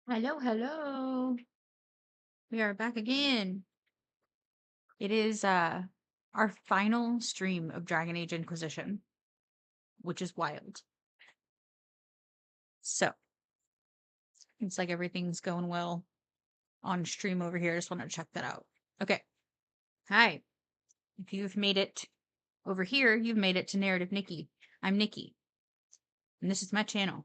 Hello, hello. We are back again. It is our final stream of Dragon Age Inquisition, which is wild. So, it's like everything's going well on stream over here. I just want to check that out. Okay. Hi. If you've made it over here, you've made it to Narrative Nikki. I'm Nikki, and this is my channel.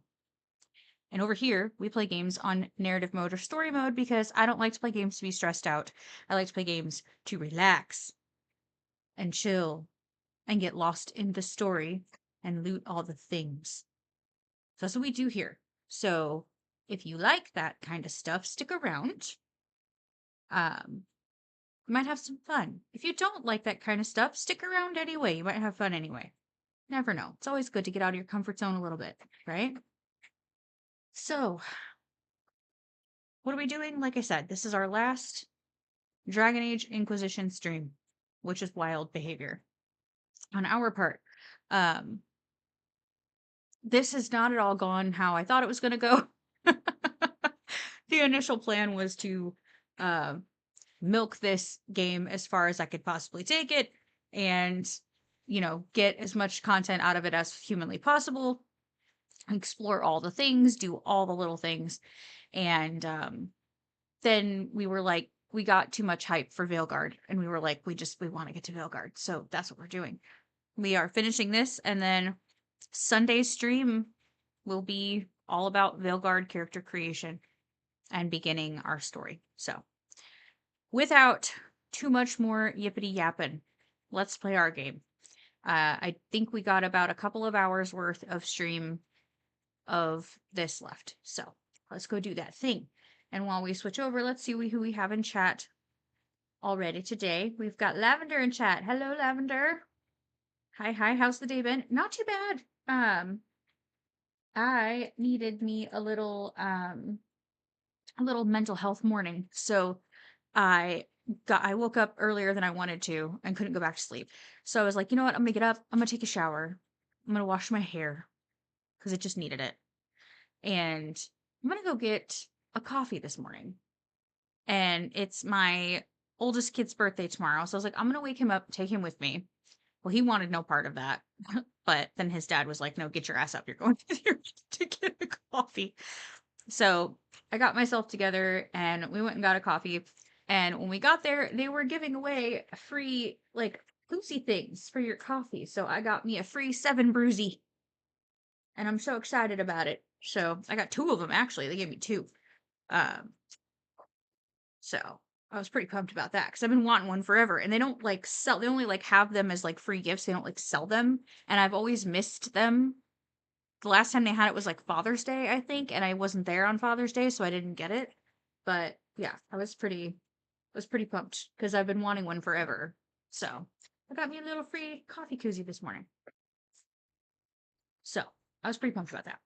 And over here, we play games on narrative mode or story mode because I don't like to play games to be stressed out. I like to play games to relax and chill and get lost in the story and loot all the things. So that's what we do here. So if you like that kind of stuff, stick around. You might have some fun. If you don't like that kind of stuff, stick around anyway. You might have fun anyway. Never know. It's always good to get out of your comfort zone a little bit, right? So, what are we doing? Like I said, this is our last Dragon Age Inquisition stream, which is wild behavior on our part. Um, this has not at all gone how I thought it was going to go. The initial plan was to uh, milk this game as far as I could possibly take it and, get as much content out of it as humanly possible, explore all the things, do all the little things. And then we were like, we got too much hype for Veilguard, and we were like, we want to get to Veilguard. So that's what we're doing. We are finishing this, and then Sunday's stream will be all about Veilguard character creation and beginning our story. So, without too much more yippity yapping, let's play our game. I think we got about a couple of hours worth of stream of this left. So, let's go do that thing. And while we switch over, let's see who we have in chat already today. We've got Lavender in chat. Hello, Lavender. Hi, hi. How's the day been? Not too bad. I needed me a little mental health morning. So I I woke up earlier than I wanted to and couldn't go back to sleep. So I was like, you know what? I'm gonna get up. I'm gonna take a shower. I'm gonna wash my hair because it just needed it. And I'm gonna go get a coffee this morning. And it's my oldest kid's birthday tomorrow. So I was like, I'm gonna wake him up, take him with me. Well, he wanted no part of that. But then his dad was like, no, get your ass up. You're going to get a coffee. So I got myself together and we went and got a coffee. And when we got there, they were giving away free, like, boozy things for your coffee. So I got me a free 7 Bruisey. And I'm so excited about it. So I got 2 of them, actually. They gave me 2. Um, so I was pretty pumped about that because I've been wanting one forever. And they don't, like, sell, they only, like, have them as, like, free gifts. They don't, like, sell them. And I've always missed them. The last time they had it was, like, Father's Day, I think. And I wasn't there on Father's Day, so I didn't get it. But yeah, I was pretty pumped because I've been wanting one forever. So I got me a little free coffee koozie this morning. So I was pretty pumped about that.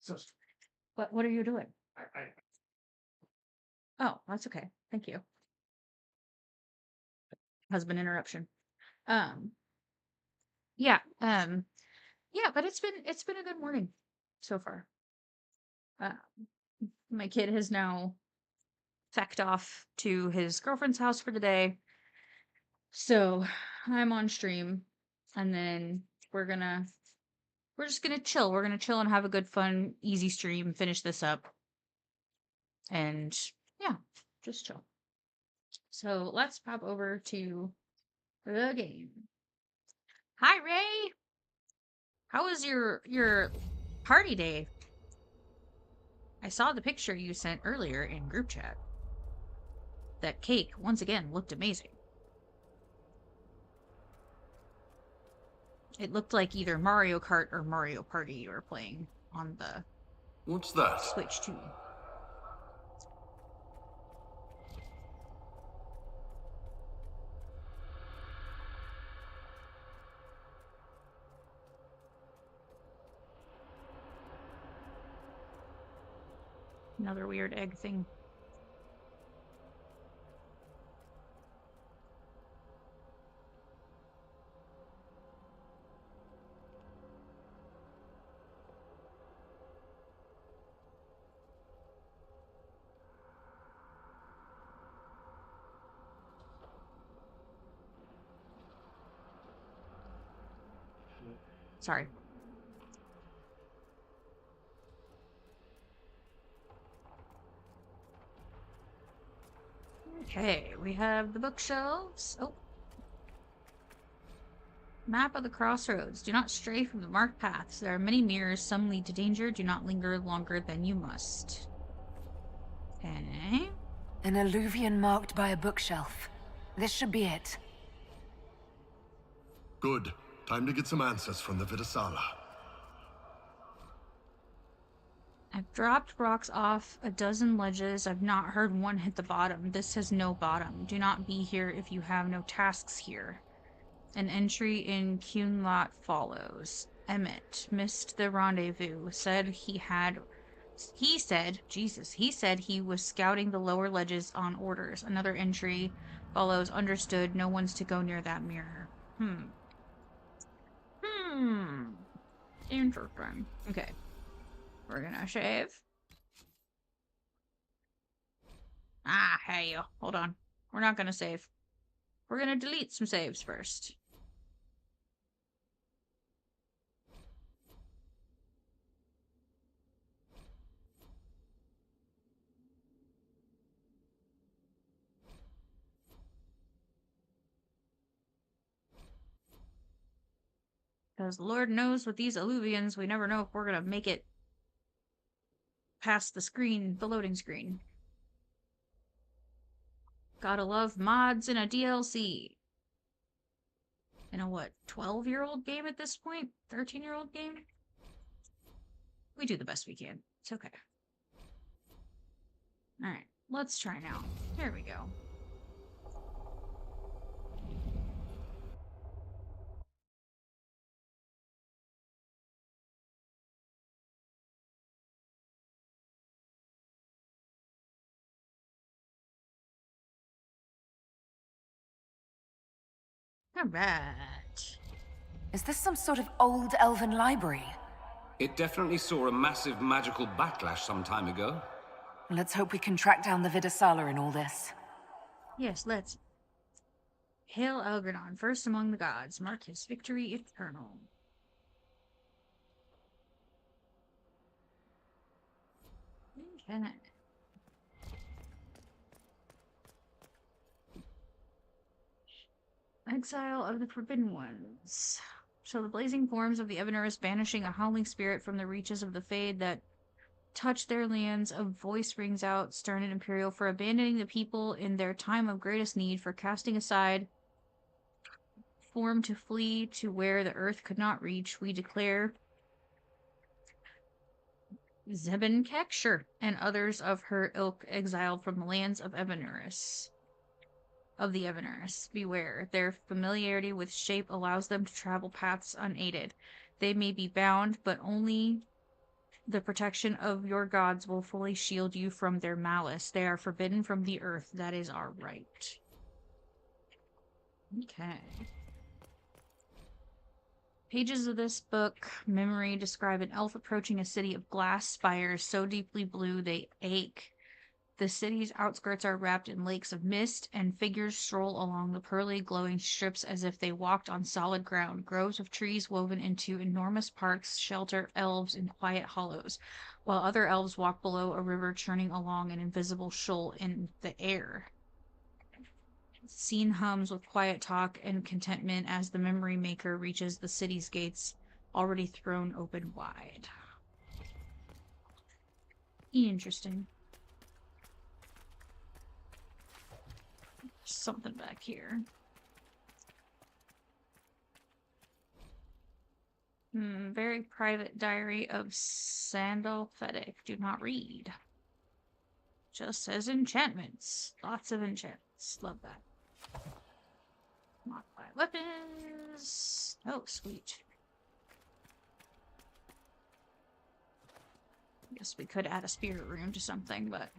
So, what are you doing? Oh, that's okay. Thank you. Husband interruption. Um, yeah, yeah, but it's been a good morning so far. Uh, my kid has now fecked off to his girlfriend's house for the day. So I'm on stream, and then we're just gonna chill. We're gonna chill and have a good, fun, easy stream. Finish this up, and yeah, just chill. So let's pop over to the game. Hi, Ray. How was your party day? I saw the picture you sent earlier in group chat. That cake once again looked amazing. It looked like either Mario Kart or Mario Party you were playing on the What's that? Switch 2. Another weird egg thing. Sorry. Okay, we have the bookshelves. Oh. Map of the crossroads. Do not stray from the marked paths. There are many mirrors. Some lead to danger. Do not linger longer than you must. Okay. An alluvion marked by a bookshelf. This should be it. Good. Time to get some answers from the Vidasala. I've dropped rocks off a dozen ledges. I've not heard one hit the bottom. This has no bottom. Do not be here if you have no tasks here. An entry in Cunlot follows. Emmett missed the rendezvous. He said he was scouting the lower ledges on orders. Another entry follows. Understood. No one's to go near that mirror. Interesting. Okay. We're gonna shave. Ah, hey, hold on. We're not gonna save. We're gonna delete some saves first. Because Lord knows with these alluvians, we never know if we're gonna make it past the screen, the loading screen. Gotta love mods in a DLC. In a what, 12-year-old game at this point? 13-year-old game? We do the best we can. It's okay. Alright, let's try now. There we go. Alright. Is this some sort of old elven library? It definitely saw a massive magical backlash some time ago. Let's hope we can track down the Vidasala in all this. Yes, let's. Hail Algernon, first among the gods. Mark his victory eternal. Okay. Exile of the Forbidden Ones. So the blazing forms of the Evanurus banishing a howling spirit from the reaches of the Fade that touch their lands. A voice rings out, stern and imperial, for abandoning the people in their time of greatest need, for casting aside form to flee to where the earth could not reach. We declare Zebin Kekshur and others of her ilk exiled from the lands of Evanurus. Of the Evanurus. Beware. Their familiarity with shape allows them to travel paths unaided. They may be bound, but only the protection of your gods will fully shield you from their malice. They are forbidden from the earth. That is our right. Okay. Pages of this book, memory, describe an elf approaching a city of glass spires so deeply blue they ache. The city's outskirts are wrapped in lakes of mist, and figures stroll along the pearly, glowing strips as if they walked on solid ground. Groves of trees woven into enormous parks shelter elves in quiet hollows, while other elves walk below a river churning along an invisible shoal in the air. The scene hums with quiet talk and contentment as the memory maker reaches the city's gates, already thrown open wide. Interesting. Something back here. Very private diary of Sandal Fedek. Do not read. Just says enchantments. Lots of enchantments. Love that. Modify weapons. Oh, sweet. Guess we could add a spirit rune to something, but...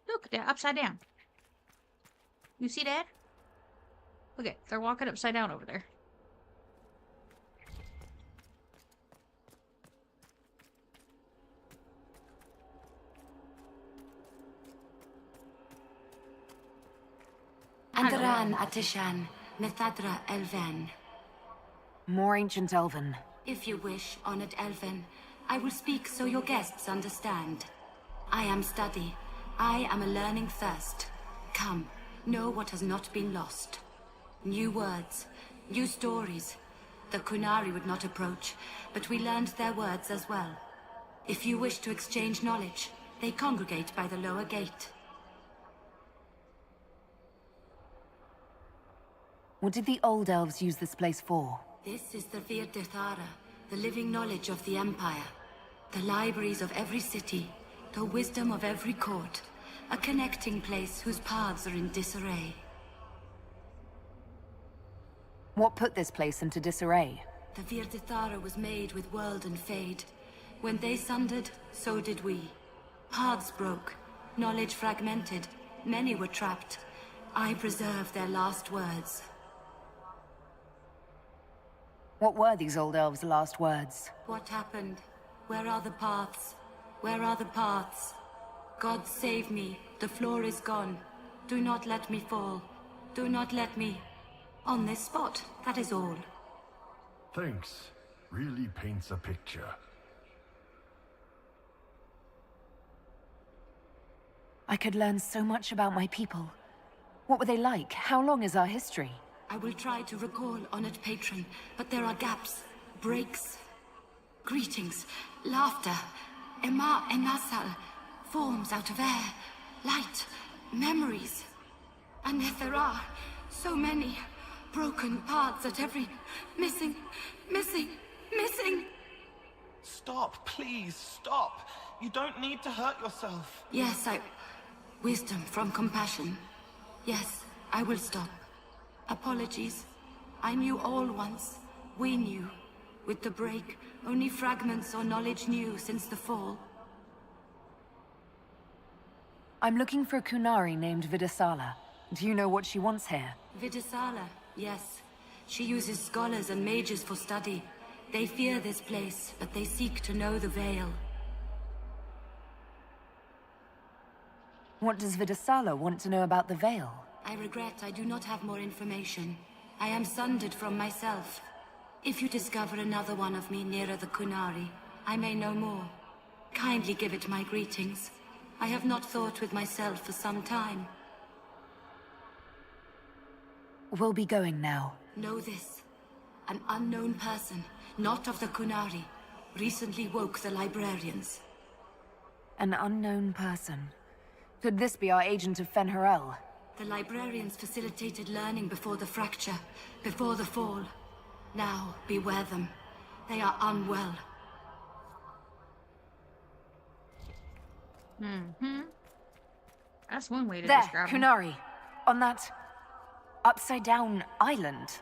Look, they're upside down. You see that? Okay, they're walking upside down over there. And the Elven Atishan, Nethadra Elven. More ancient Elven. If you wish, honored Elven, I will speak so your guests understand. I am study. I am a learning thirst. Come, know what has not been lost. New words, new stories. The Kunari would not approach, but we learned their words as well. If you wish to exchange knowledge, they congregate by the lower gate. What did the old elves use this place for? This is the Vir Dethara, the living knowledge of the Empire. The libraries of every city, the wisdom of every court. A connecting place whose paths are in disarray. What put this place into disarray? The Vir Dethara was made with world and fade. When they sundered, so did we. Paths broke, knowledge fragmented, many were trapped. I preserved their last words. What were these old elves' last words? What happened? Where are the paths? Where are the paths? God save me, the floor is gone. Do not let me fall. Do not let me... On this spot, that is all. Thanks. Really paints a picture. I could learn so much about my people. What were they like? How long is our history? I will try to recall, honored patron, but there are gaps, breaks. Greetings, laughter, Enasal, forms out of air, light, memories. And yet there are so many broken paths at every... missing. Stop, please, stop. You don't need to hurt yourself. Yes, wisdom from compassion. Yes, I will stop. Apologies. I knew all once. We knew. With the break, only fragments or knowledge new since the fall. I'm looking for a Kunari named Vidasala. Do you know what she wants here? Vidasala, yes. She uses scholars and mages for study. They fear this place, but they seek to know the Veil. What does Vidasala want to know about the Veil? I regret I do not have more information. I am sundered from myself. If you discover another one of me nearer the Kunari, I may know more. Kindly give it my greetings. I have not thought with myself for some time. We'll be going now. Know this. An unknown person, not of the Kunari, recently woke the librarians. An unknown person. Could this be our agent of Fen'Harel? The librarians facilitated learning before the fracture, before the fall. Now, beware them. They are unwell. That's one way to There, describe them. Kunari. On that... upside-down island.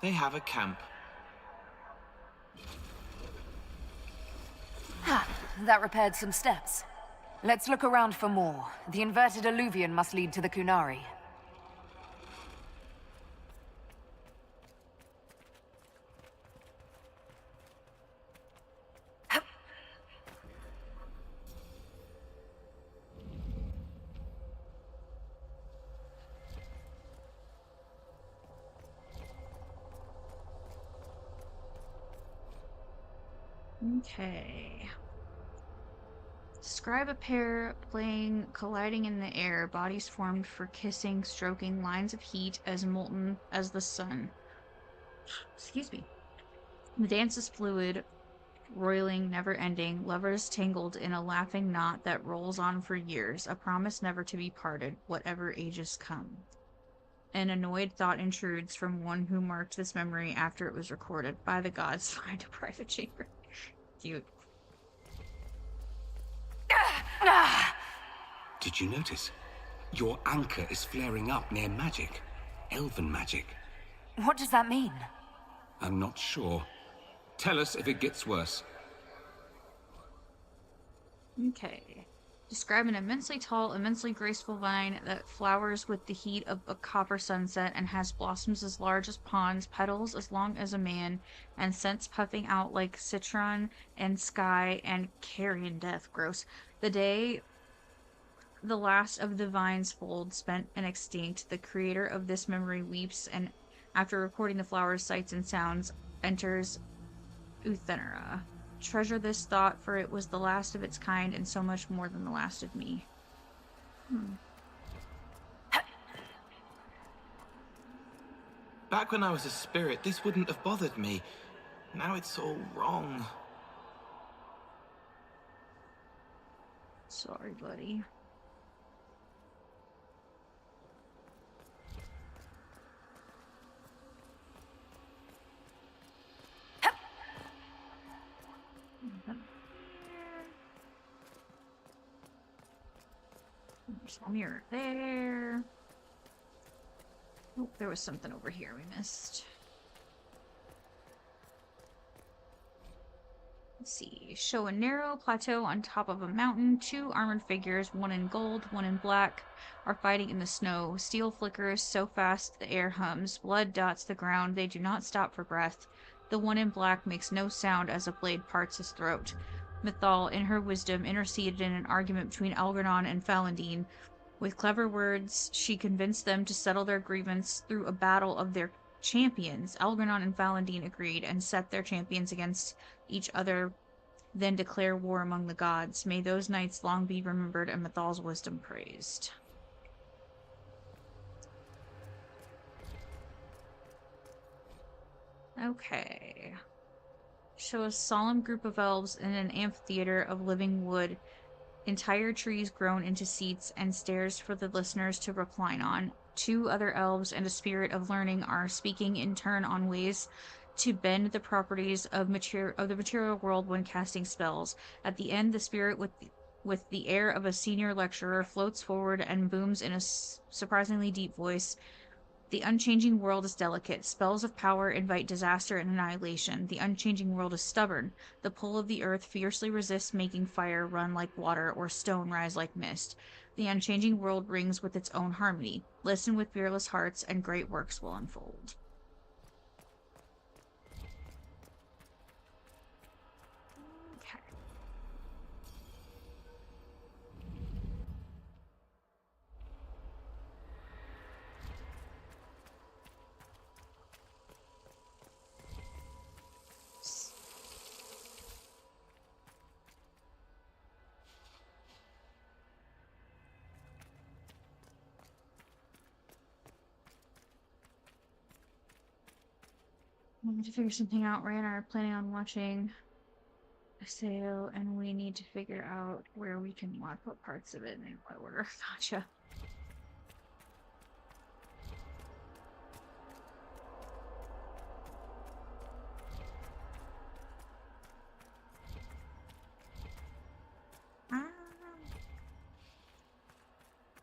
They have a camp. Ha! That repaired some steps. Let's look around for more. The inverted alluvion must lead to the Kunari. Okay. Describe a pair playing, colliding in the air, bodies formed for kissing, stroking, lines of heat as molten as the sun. Excuse me. The dance is fluid, roiling, never ending, lovers tangled in a laughing knot that rolls on for years, a promise never to be parted, whatever ages come. An annoyed thought intrudes from one who marked this memory after it was recorded. By the gods, find a private chamber. Cute. Did you notice? Your anchor is flaring up near magic. Elven magic. What does that mean? I'm not sure. Tell us if it gets worse. Okay. Describe an immensely tall, immensely graceful vine that flowers with the heat of a copper sunset and has blossoms as large as ponds, petals as long as a man, and scents puffing out like citron and sky and carrion death. Gross. The day the last of the vine's fold spent and extinct, the creator of this memory weeps, and after recording the flower's sights and sounds, enters Uthenera. Treasure this thought, for it was the last of its kind, and so much more than the last of me. Back when I was a spirit, this wouldn't have bothered me. Now it's all wrong. Sorry, buddy. There's a mirror there. Oh, there was something over here we missed. Let's see. Show a narrow plateau on top of a mountain. 2 armored figures, one in gold, one in black, are fighting in the snow. Steel flickers so fast the air hums. Blood dots the ground. They do not stop for breath. The one in black makes no sound as a blade parts his throat. Mythal, in her wisdom, interceded in an argument between Algernon and Falandine. With clever words, she convinced them to settle their grievance through a battle of their champions. Algernon and Falandine agreed and set their champions against each other, then declare war among the gods. May those nights long be remembered and Mythal's wisdom praised. Okay. Show a solemn group of elves in an amphitheater of living wood. Entire trees grown into seats and stairs for the listeners to recline on. 2 other elves and a spirit of learning are speaking in turn on ways to bend the properties of the material world when casting spells. At the end, the spirit with the air of a senior lecturer floats forward and booms in a surprisingly deep voice. The unchanging world is delicate. Spells of power invite disaster and annihilation. The unchanging world is stubborn. The pull of the earth fiercely resists making fire run like water or stone rise like mist. The unchanging world rings with its own harmony. Listen with fearless hearts, and great works will unfold. Okay. We need to figure something out. Ray and I are planning on watching a sale, and we need to figure out where we can put parts of it in what order. Gotcha.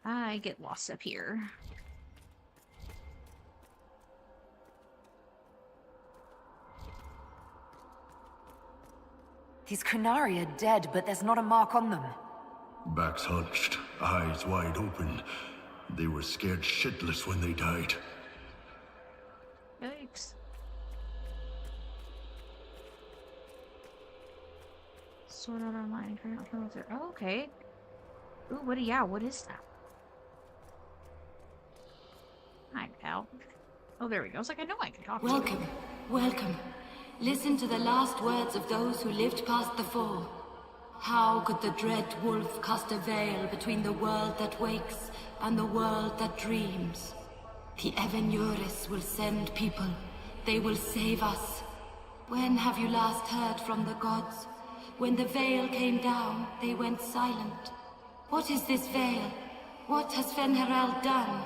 I get lost up here. These Kunari are dead, but there's not a mark on them. Backs hunched, eyes wide open. They were scared shitless when they died. Yikes. Sort out online. Oh, okay. Ooh, what is that? Hi, pal. Oh, there we go. I was like, I know I can talk to you. Welcome, welcome. Listen to the last words of those who lived past the fall. How could the dread wolf cast a veil between the world that wakes and the world that dreams? The Evenuris will send people. They will save us. When have you last heard from the gods? When the veil came down, they went silent. What is this veil? What has Fen'Harel done?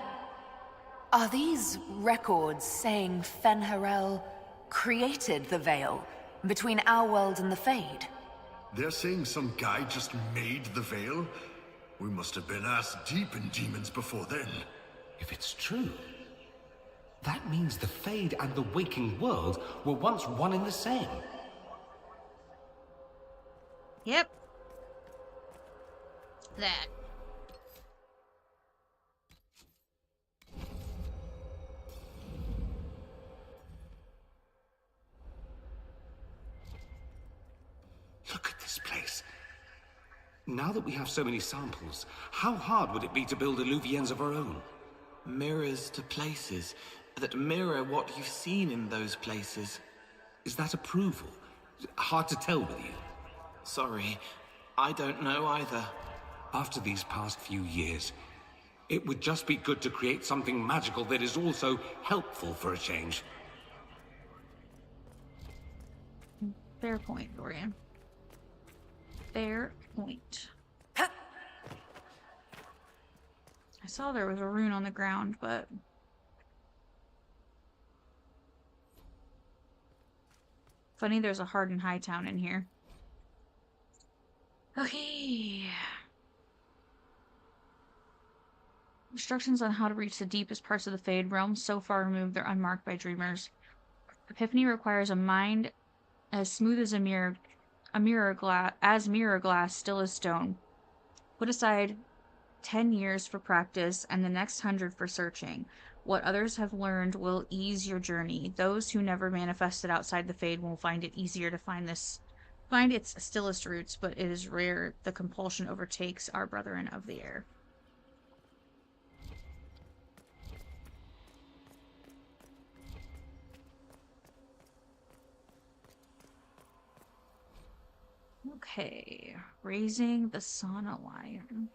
Are these records saying Fen'Harel created the veil between our world and the Fade? They're saying some guy just made the veil? We must have been ass deep in demons before then. If it's true, that means the Fade and the waking world were once one and the same. Yep. That. Look at this place. Now that we have so many samples, how hard would it be to build illuviens of our own? Mirrors to places that mirror what you've seen in those places. Is that approval? Hard to tell with you. Sorry, I don't know either. After these past few years, it would just be good to create something magical that is also helpful for a change. Fair point, Dorian. Fair point. I saw there was a rune on the ground, but... Funny there's a hardened high town in here. Okay. Instructions on how to reach the deepest parts of the Fade realm so far removed they're unmarked by dreamers. Epiphany requires a mind as smooth as mirror glass, still as stone. Put aside 10 years for practice and the next 100 for searching. What others have learned will ease your journey. Those who never manifested outside the Fade will find it easier to find its stillest roots, but it is rare the compulsion overtakes our brethren of the air. Okay, raising the sauna lion.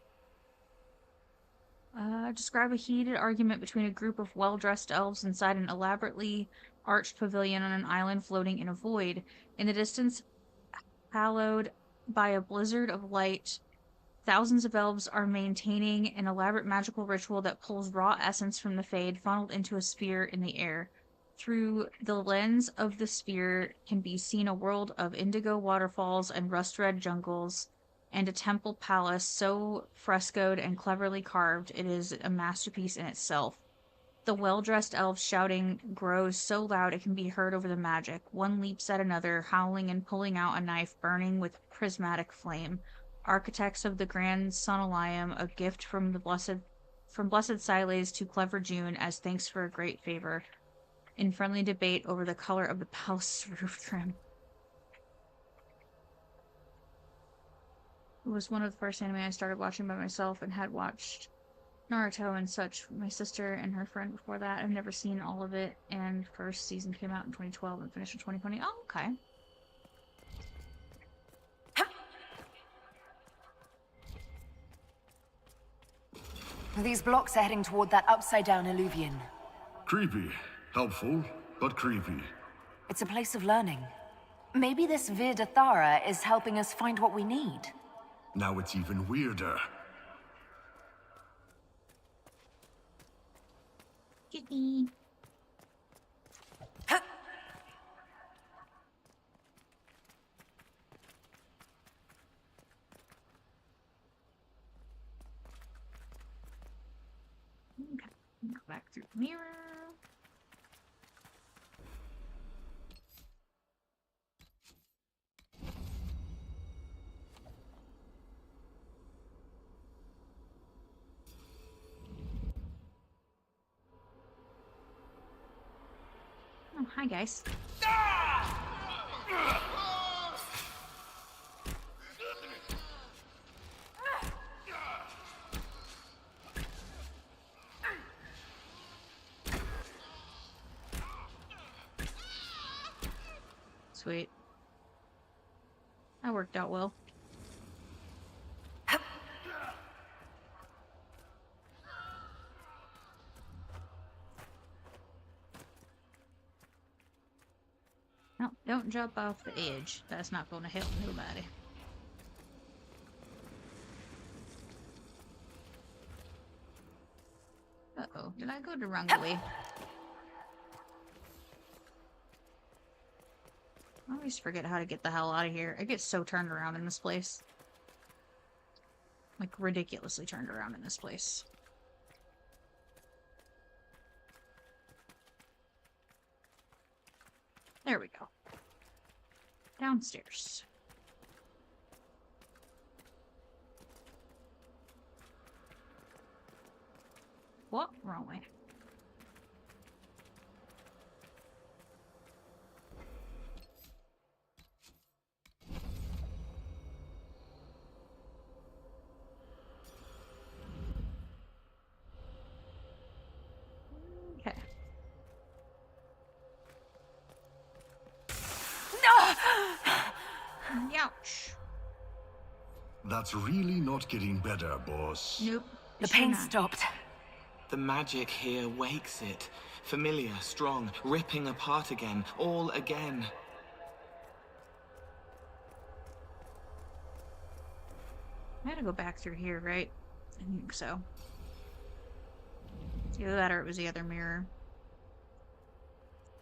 Describe a heated argument between a group of well-dressed elves inside an elaborately arched pavilion on an island floating in a void. In the distance, hallowed by a blizzard of light, thousands of elves are maintaining an elaborate magical ritual that pulls raw essence from the Fade, funneled into a sphere in the air. Through the lens of the sphere can be seen a world of indigo waterfalls and rust-red jungles, and a temple palace so frescoed and cleverly carved it is a masterpiece in itself. The well-dressed elves shouting grows so loud it can be heard over the magic. One leaps at another, howling and pulling out a knife burning with prismatic flame. Architects of the Grand Sonalium, a gift from Blessed Siles to clever June as thanks for a great favor. In friendly debate over the color of the palace's roof trim. It was one of the first anime I started watching by myself and had watched Naruto and such. My sister and her friend before that. I've never seen all of it, and first season came out in 2012 and finished in 2020. Oh, okay. These blocks are heading toward that upside-down Illuvien. Creepy. Helpful, but creepy. It's a place of learning. Maybe this Vir Dathara is helping us find what we need. Now it's even weirder. Kitty. Okay, go back through the mirror. Oh, hi guys. Sweet. That worked out well. No, don't jump off the edge. That's not going to help nobody. Uh-oh, did I go the wrong way? I always forget how to get the hell out of here. I get so turned around in this place. Like, ridiculously turned around in this place. There we go. Downstairs. What? Wrong way. Ouch. That's really not getting better, boss. Nope. The sure pain not. stopped. The magic here wakes it. Familiar, strong, ripping apart again, all again. I had to go back through here, right? I think so. Either that or it was the other mirror.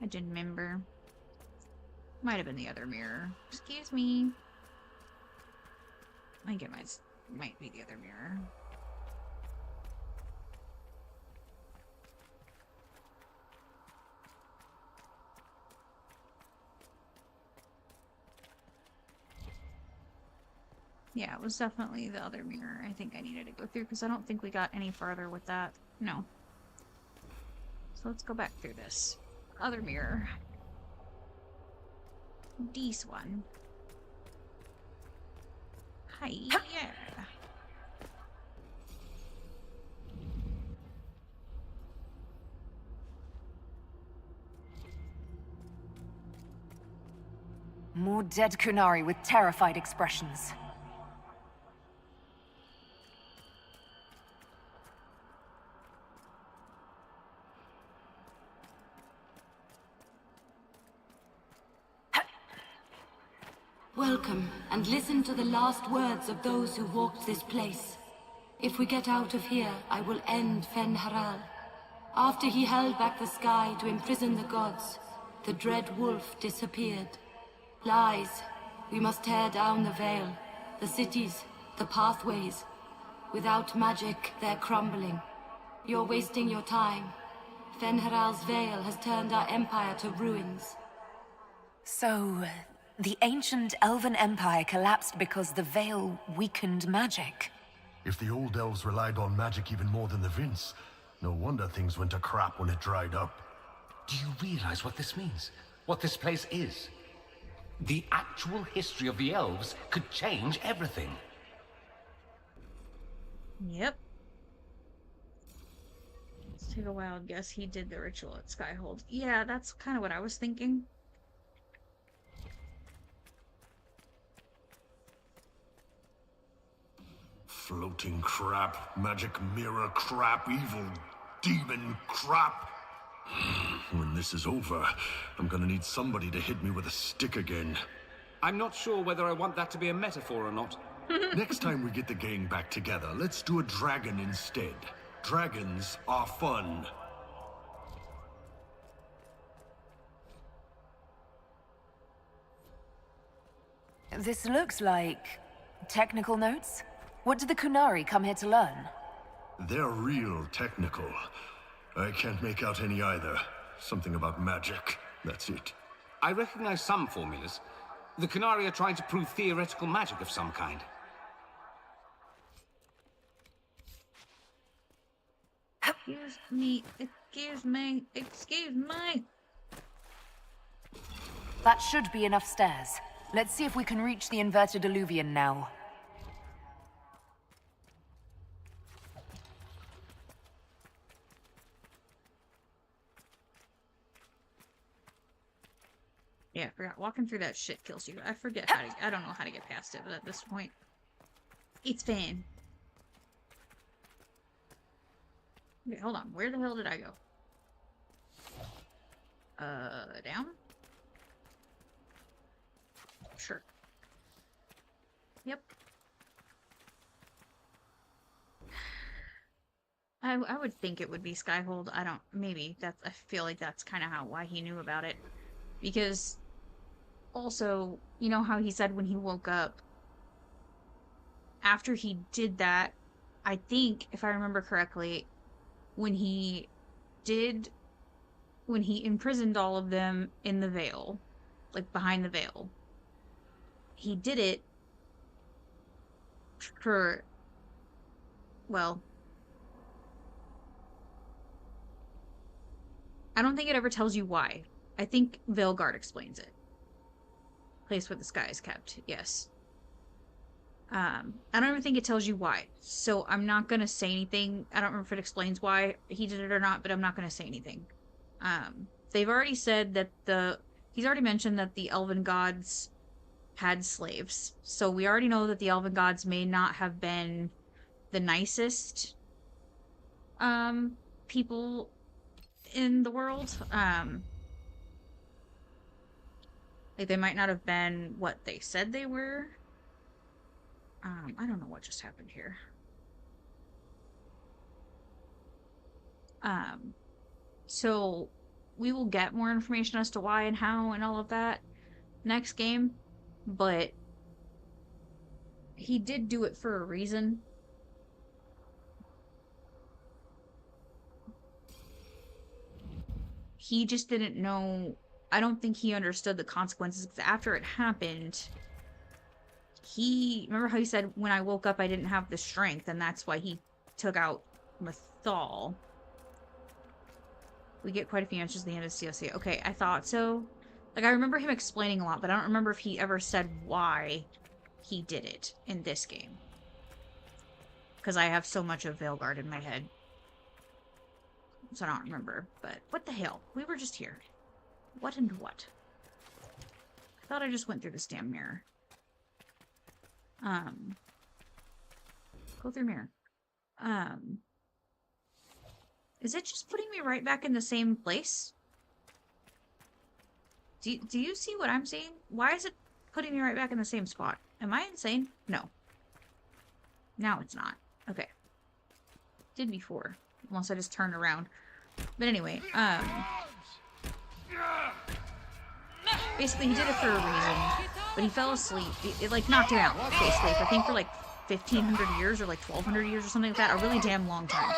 I didn't remember. Might have been the other mirror. Excuse me. I think it might be the other mirror. Yeah, it was definitely the other mirror I think I needed to go through, because I don't think we got any farther with that. No. So let's go back through this. Other mirror. This one. Hi, yeah. More dead Kunari with terrified expressions. Welcome, and listen to the last words of those who walked this place. If we get out of here, I will end Fen'Harel. After he held back the sky to imprison the gods, the dread wolf disappeared. Lies. We must tear down the veil, the cities, the pathways. Without magic, they're crumbling. You're wasting your time. Fen'Harel's veil has turned our empire to ruins. So, the ancient elven empire collapsed because the veil weakened magic. If the old elves relied on magic even more than the Vince, no wonder things went to crap when it dried up. Do you realize what this means? What this place is? The actual history of the elves could change everything. Yep. Let's take a wild guess. He did the ritual at Skyhold. Yeah, that's kind of what I was thinking. Floating crap, magic mirror crap, evil demon crap. When this is over, I'm gonna need somebody to hit me with a stick again. I'm not sure whether I want that to be a metaphor or not. Next time we get the gang back together, let's do a dragon instead. Dragons are fun. This looks like technical notes? What did the Kunari come here to learn? They're real technical. I can't make out any either. Something about magic. That's it. I recognize some formulas. The Kunari are trying to prove theoretical magic of some kind. Excuse me, excuse me, excuse me. That should be enough stairs. Let's see if we can reach the inverted illuvian now. Yeah, I forgot. Walking through that shit kills you. I forget how to... I don't know how to get past it, but at this point... It's fine. Okay, hold on. Where the hell did I go? Down? Sure. Yep. I would think it would be Skyhold. I don't... Maybe. That's... I feel like that's kind of why he knew about it. Because... Also, you know how he said when he woke up, after he did that, I think, if I remember correctly, when he imprisoned all of them in the veil, like behind the veil, he did it for, well, I don't think it ever tells you why. I think Veilguard explains it. Place where the sky is kept, yes. I don't even think it tells you why, so I'm not gonna say anything. I don't remember if it explains why he did it or not, but I'm not gonna say anything. They've already said that he's already mentioned that the elven gods had slaves. So we already know that the elven gods may not have been the nicest people in the world. Like, they might not have been what they said they were. I don't know what just happened here. So we will get more information as to why and how and all of that next game, but he did do it for a reason. He just didn't know. I don't think he understood the consequences, because after it happened, remember how he said, when I woke up I didn't have the strength, and that's why he took out Mythal. We get quite a few answers at the end of the COC. Okay, I thought so. Like, I remember him explaining a lot, but I don't remember if he ever said why he did it in this game. Because I have so much of Veilguard in my head. So I don't remember. But what the hell? We were just here. What and what? I thought I just went through this damn mirror. Go through mirror. Is it just putting me right back in the same place? Do you see what I'm seeing? Why is it putting me right back in the same spot? Am I insane? No. Now it's not. Okay. Did before. Unless I just turned around. But anyway, basically he did it for a reason, but he fell asleep. It like knocked him out, basically. I think for like 1,500 years or like 1,200 years or something like that. A really damn long time.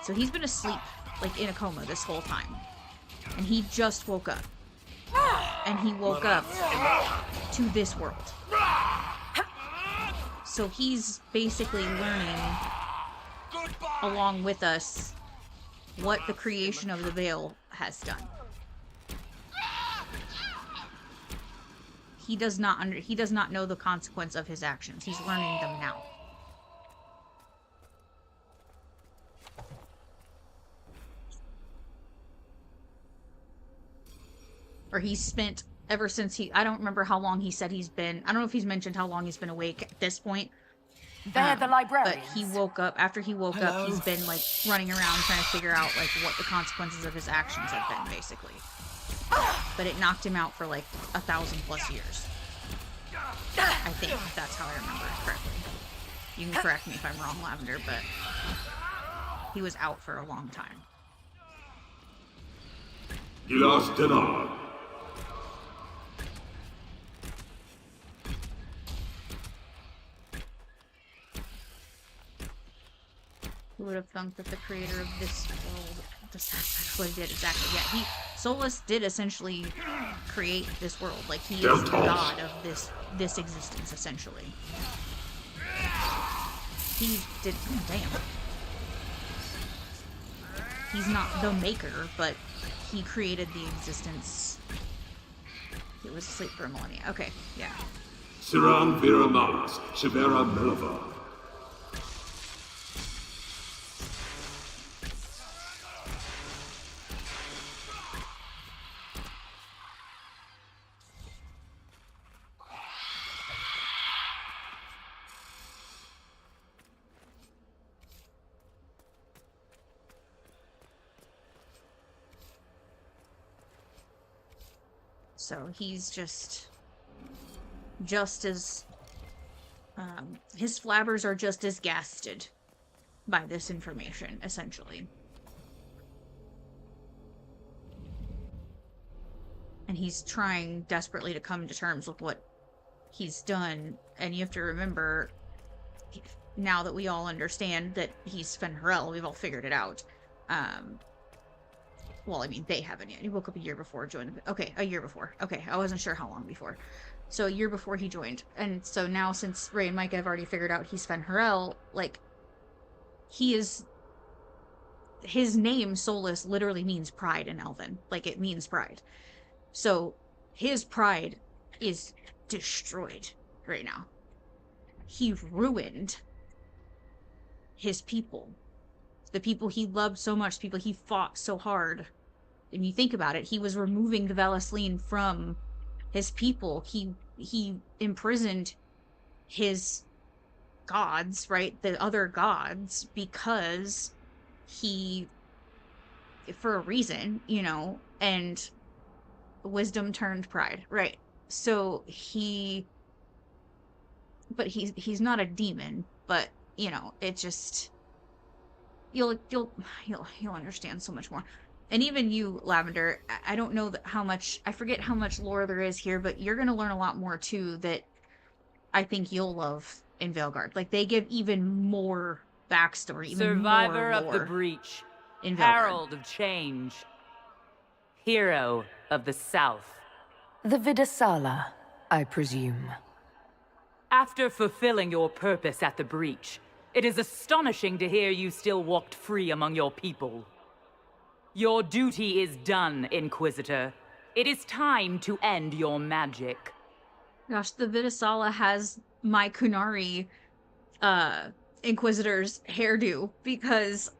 So he's been asleep, like in a coma this whole time. And he just woke up. And he woke up to this world. So he's basically learning, along with us, what the creation of the Veil has done. He does not know the consequence of his actions. He's learning them now. Or he's spent, ever since I don't remember how long he said he's been, I don't know if he's mentioned how long he's been awake at this point. They're the librarians. But he woke up, after he woke up, he's been, like, running around trying to figure out, like, what the consequences of his actions have been, basically. But it knocked him out for, like, 1,000+ years. I think that's how I remember it correctly. You can correct me if I'm wrong, Lavender, but he was out for a long time. Gilas Dinar. Who would have thunk that the creator of this world, that's what he did exactly. Yeah, Solus did essentially create this world. Like, he is the god of this existence, essentially. He did, damn. He's not the maker, but he created the existence. He was asleep for a millennia. Okay, yeah. Siran Viramaras, Shivera Melava. So he's just as, his flabbers are just as gasted by this information, essentially. And he's trying desperately to come to terms with what he's done, and you have to remember, now that we all understand that he's Fen'Harel, we've all figured it out, well, I mean, they haven't yet. He woke up a year before, joined. Okay, a year before. Okay, I wasn't sure how long before. So a year before he joined. And so now, since Ray and Mike have already figured out he's Fen'Harel, like, his name, Solus, literally means pride in Elven. Like, it means pride. So his pride is destroyed right now. He ruined his people. The people he loved so much, the people he fought so hard. you think about it, he was removing the Velasline from his people. He imprisoned his gods, right? The other gods, because for a reason, and wisdom turned pride, right? So but he's not a demon, but it just, you'll understand so much more. And even you, Lavender, I don't know how much, I forget how much lore there is here, but you're going to learn a lot more too that I think you'll love in Veilguard. Like, they give even more backstory, even Survivor more of the lore breach, in Veilguard. herald of change, hero of the South. The Vidasala, I presume. After fulfilling your purpose at the breach, it is astonishing to hear you still walked free among your people. Your duty is done, Inquisitor. It is time to end your magic. Gosh, the Vidasala has my Kunari Inquisitor's hairdo, because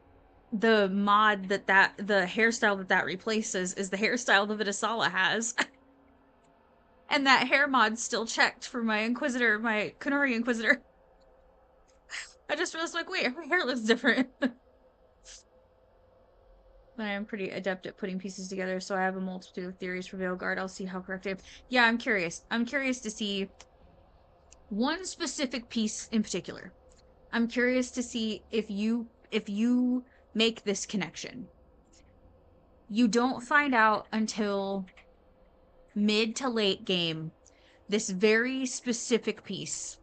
the mod the hairstyle that replaces is the hairstyle the Vidasala has. And that hair mod still checked for my Kunari Inquisitor. I just was like, wait, her hair looks different. But I am pretty adept at putting pieces together, so I have a multitude of theories for Veilguard. I'll see how correct I am. Yeah, I'm curious. I'm curious to see one specific piece in particular. I'm curious to see if you make this connection. You don't find out until mid to late game this very specific piece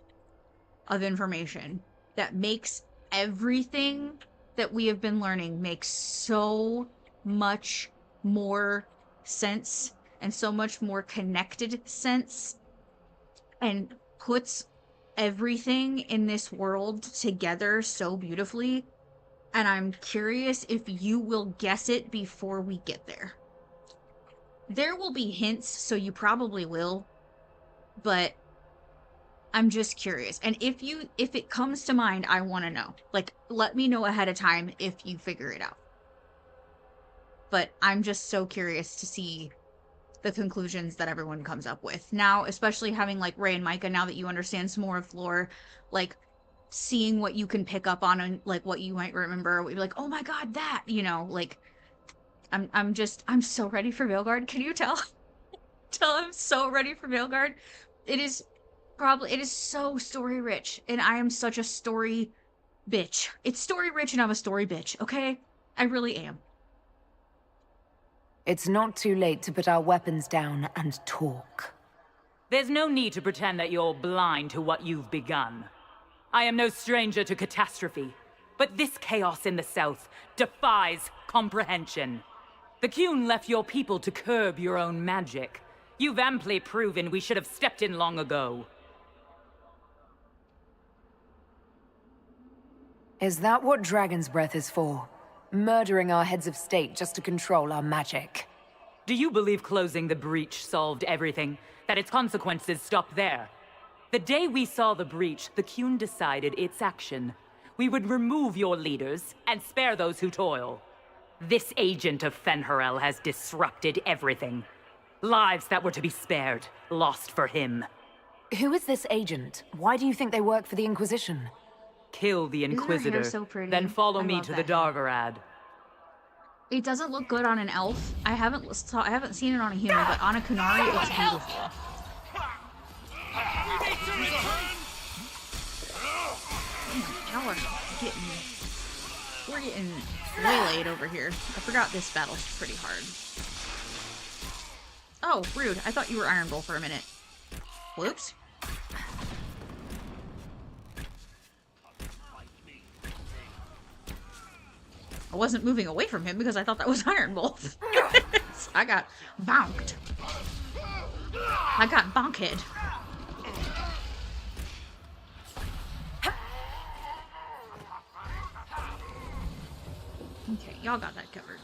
of information that makes everything that we have been learning make so much more sense, and so much more connected sense, and puts everything in this world together so beautifully. And I'm curious if you will guess it before we get there. There will be hints, so you probably will, but I'm just curious. And if it comes to mind, I want to know. Like, let me know ahead of time if you figure it out. But I'm just so curious to see the conclusions that everyone comes up with. Now, especially having, like, Ray and Micah, now that you understand some more of lore, like, seeing what you can pick up on and, like, what you might remember, what you're like, oh my god, that, like, I'm so ready for Veilguard. Can you tell? I'm so ready for Veilguard. It is so story rich, and I am such a story bitch. It's story rich and I'm a story bitch, okay? I really am. It's not too late to put our weapons down and talk. There's no need to pretend that you're blind to what you've begun. I am no stranger to catastrophe, but this chaos in the South defies comprehension. The Qun left your people to curb your own magic. You've amply proven we should have stepped in long ago. Is that what Dragon's Breath is for? Murdering our heads of state just to control our magic? Do you believe closing the breach solved everything? That its consequences stopped there? The day we saw the breach, the Qun decided its action. We would remove your leaders and spare those who toil. This agent of Fenharel has disrupted everything. Lives that were to be spared, lost for him. Who is this agent? Why do you think they work for the Inquisition? Kill the Isn't her hair Inquisitor, so pretty? then follow I me love to the that hair. Dargarad. It doesn't look good on an elf. I haven't seen it on a human, but on a Kunari, it looks beautiful. Y'all are we're getting waylaid over here. I forgot this battle's pretty hard. Oh, rude. I thought you were Iron Bull for a minute. Whoops. I wasn't moving away from him because I thought that was Iron Bull. I got bonked. I got bonkhead. Okay, y'all got that covered.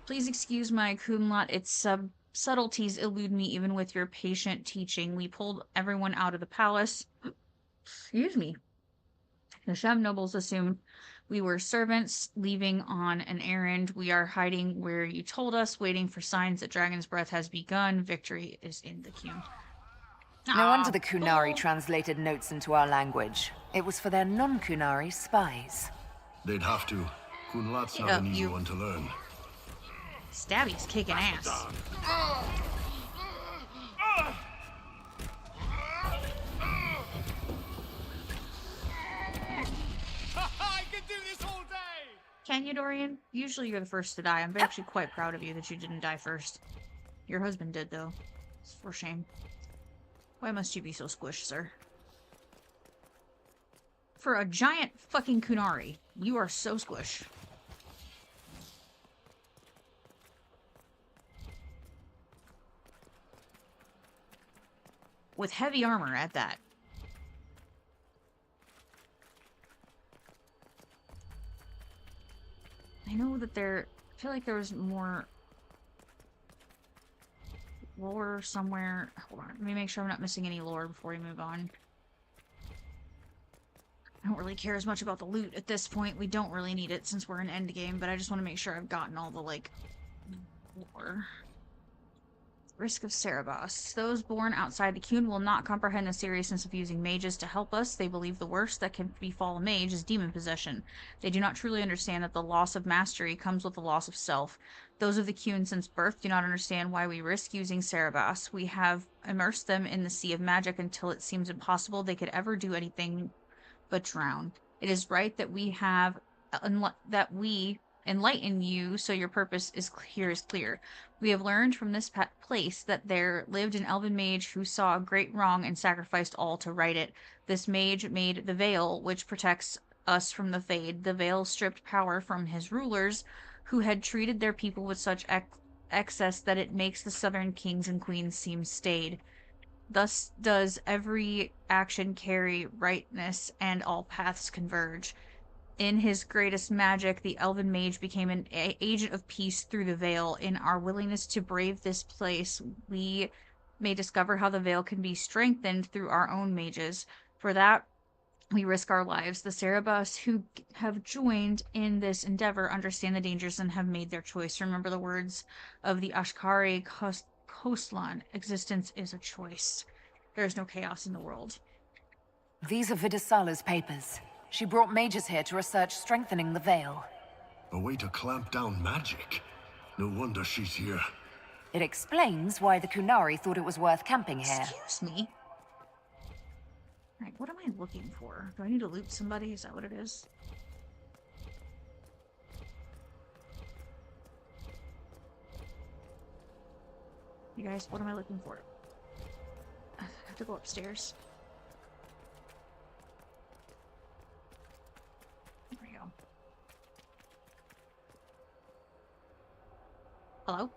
Please excuse my kumlot. Its subtleties elude me even with your patient teaching. We pulled everyone out of the palace. Excuse me. The Shem nobles assumed We were servants leaving on an errand. We are hiding where you told us, waiting for signs that Dragon's Breath has begun. Victory is in the queue. No wonder the bull. Kunari translated notes into our language. It was for their non-Kunari spies. They'd have to. Kunlat's Get not up, an easy you. one to learn. Stabby's kicking ass. I can do this all day! Can you, Dorian? Usually you're the first to die. I'm actually quite proud of you that you didn't die first. Your husband did, though. It's for shame. Why must you be so squished, sir? For a giant fucking Kunari, you are so squish. With heavy armor at that. I know that I feel like there was more lore somewhere. Hold on, let me make sure I'm not missing any lore before we move on. I don't really care as much about the loot at this point. We don't really need it since we're in endgame, but I just want to make sure I've gotten all the, like, lore. Risk of Cerebos. Those born outside the Qun will not comprehend the seriousness of using mages to help us. They believe the worst that can befall a mage is demon possession. They do not truly understand that the loss of mastery comes with the loss of self. Those of the Qun since birth do not understand why we risk using Cerebos. We have immersed them in the sea of magic until it seems impossible they could ever do anything but drown. It is right that we enlighten you so your purpose is clear. We have learned from this place that there lived an elven mage who saw a great wrong and sacrificed all to right it. This mage made the veil, which protects us from the Fade. The veil stripped power from his rulers, who had treated their people with such excess that it makes the southern kings and queens seem staid. Thus does every action carry rightness, and all paths converge. In his greatest magic, the elven mage became an agent of peace through the veil. In our willingness to brave this place, we may discover how the veil can be strengthened through our own mages. For that, we risk our lives. The Cerebos who have joined in this endeavor understand the dangers and have made their choice. Remember the words of the Ashkari Coastline. Existence is a choice. There is no chaos in the world. These are Vidisala's papers. She brought mages here to research strengthening the veil. A way to clamp down magic. No wonder she's here. It explains why the Kunari thought it was worth camping here. Excuse me? Alright, what am I looking for? Do I need to loot somebody? Is that what it is? You guys, what am I looking for? I have to go upstairs. There we go. Hello?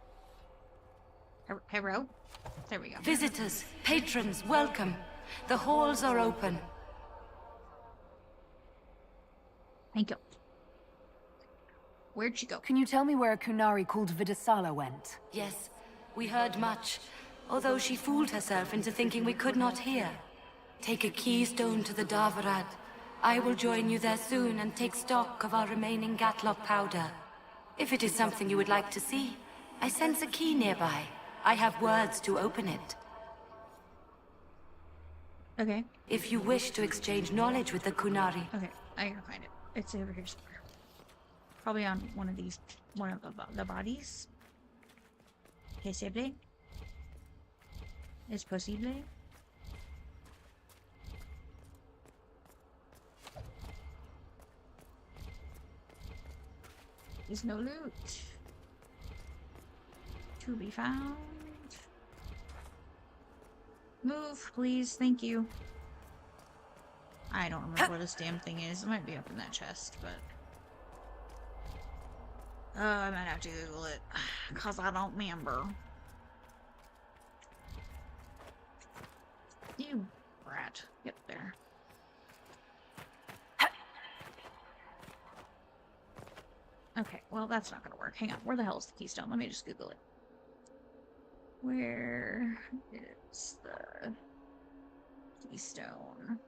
Hello? There we go. Visitors, patrons, welcome. The halls are open. Thank you. Where'd she go? Can you tell me where a Kunari called Vidisala went? Yes, we heard much, although she fooled herself into thinking we could not hear. Take a keystone to the Davarad. I will join you there soon and take stock of our remaining Gatlock powder. If it is something you would like to see, I sense a key nearby. I have words to open it. Okay. If you wish to exchange knowledge with the Kunari. Okay, I gotta find it. It's over here somewhere. Probably on one of the bodies. Possible? Es posible? There's no loot to be found. Move, please. Thank you. I don't remember where this damn thing is. It might be up in that chest, but... I might have to Google it, because I don't remember. You brat. Get there. Okay, well, that's not gonna work. Hang on. Where the hell is the keystone? Let me just Google it. Where is the keystone?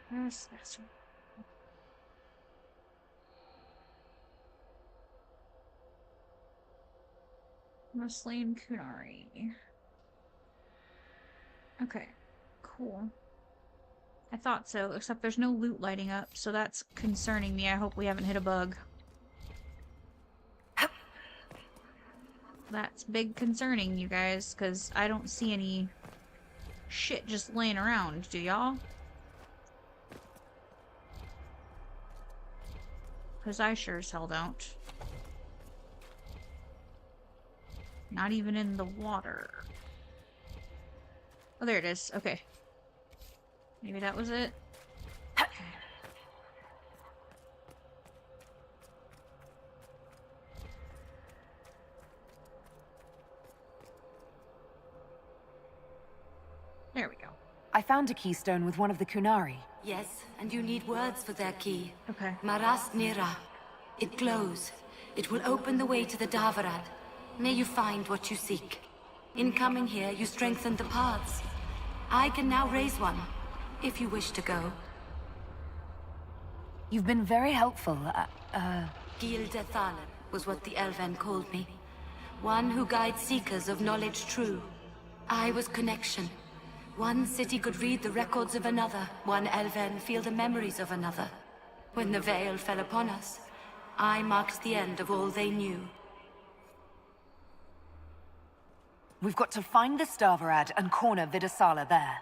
Trespasser. Slain Kunari. Okay, cool. I thought so, except there's no loot lighting up, so that's concerning me. I hope we haven't hit a bug. That's big concerning, you guys, because I don't see any shit just laying around, do y'all? Because I sure as hell don't. Not even in the water. Oh, there it is. Okay. Maybe that was it? Okay. There we go. I found a keystone with one of the Kunari. Yes, and you need words for their key. Okay. Maras Nira. It glows. It will open the way to the Davarad. May you find what you seek. In coming here, you strengthened the paths. I can now raise one, if you wish to go. You've been very helpful. Gilde Thaler was what the Elven called me. One who guides seekers of knowledge true. I was connection. One city could read the records of another. One Elven feel the memories of another. When the veil fell upon us, I marked the end of all they knew. We've got to find the Stavarad and corner Vidasala there.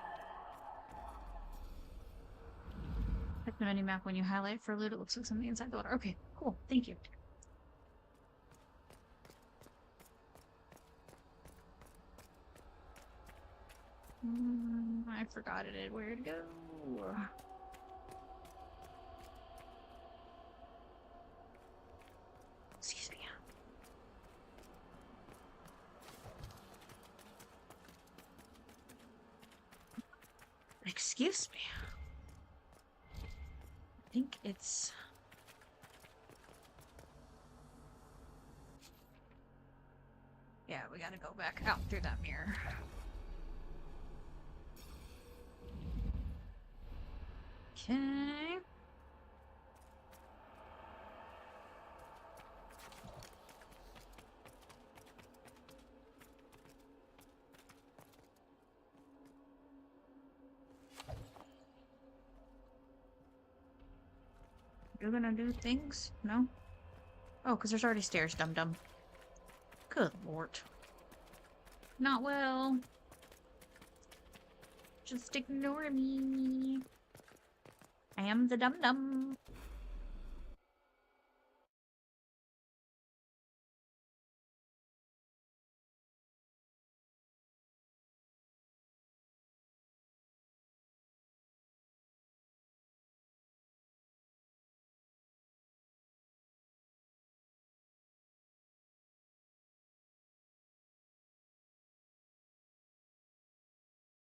Click the mini-map when you highlight for loot. It looks like something inside the water. Okay, cool. Thank you. I forgot it. Where to go? Excuse me. Excuse me. I think it's... Yeah, we gotta go back out through that mirror. Okay. You're gonna do things? No? Oh, because there's already stairs, dum-dum. Good lord. Not well. Just ignore me. I am the dum-dum.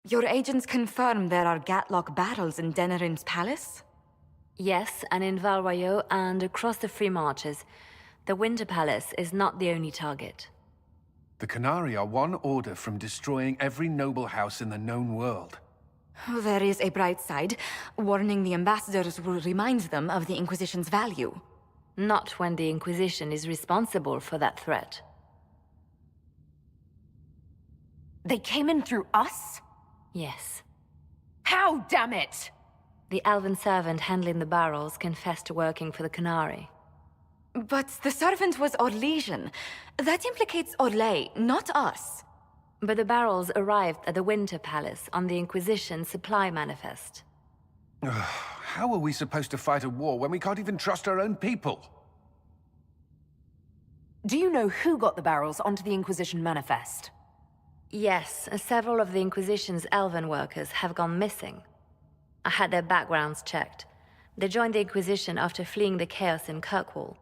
Your agents confirm there are Gatlock barrels in Denerim's palace? Yes, and in Valroyo and across the Free Marches. The Winter Palace is not the only target. The Canari are one order from destroying every noble house in the known world. There is a bright side. Warning the ambassadors will remind them of the Inquisition's value. Not when the Inquisition is responsible for that threat. They came in through us? Yes. How, damn it! The elven servant handling the barrels confessed to working for the Canari. But the servant was Orlesian. That implicates Orlais, not us. But the barrels arrived at the Winter Palace on the Inquisition supply manifest. How are we supposed to fight a war when we can't even trust our own people? Do you know who got the barrels onto the Inquisition manifest? Yes, several of the Inquisition's elven workers have gone missing. I had their backgrounds checked. They joined the Inquisition after fleeing the chaos in Kirkwall.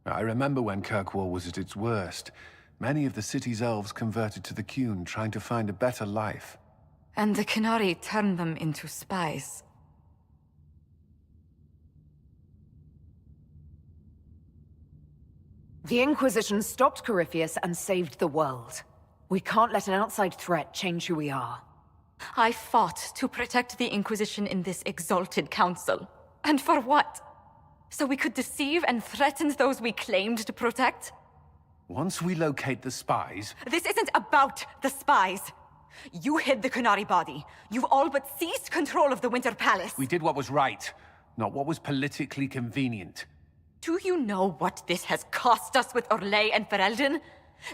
I remember when Kirkwall was at its worst. Many of the city's elves converted to the Qun, trying to find a better life. And the Canari turned them into spies. The Inquisition stopped Corypheus and saved the world. We can't let an outside threat change who we are. I fought to protect the Inquisition in this exalted council. And for what? So we could deceive and threaten those we claimed to protect? Once we locate the spies... This isn't about the spies. You hid the Kunari body. You've all but seized control of the Winter Palace. We did what was right, not what was politically convenient. Do you know what this has cost us with Orlais and Ferelden?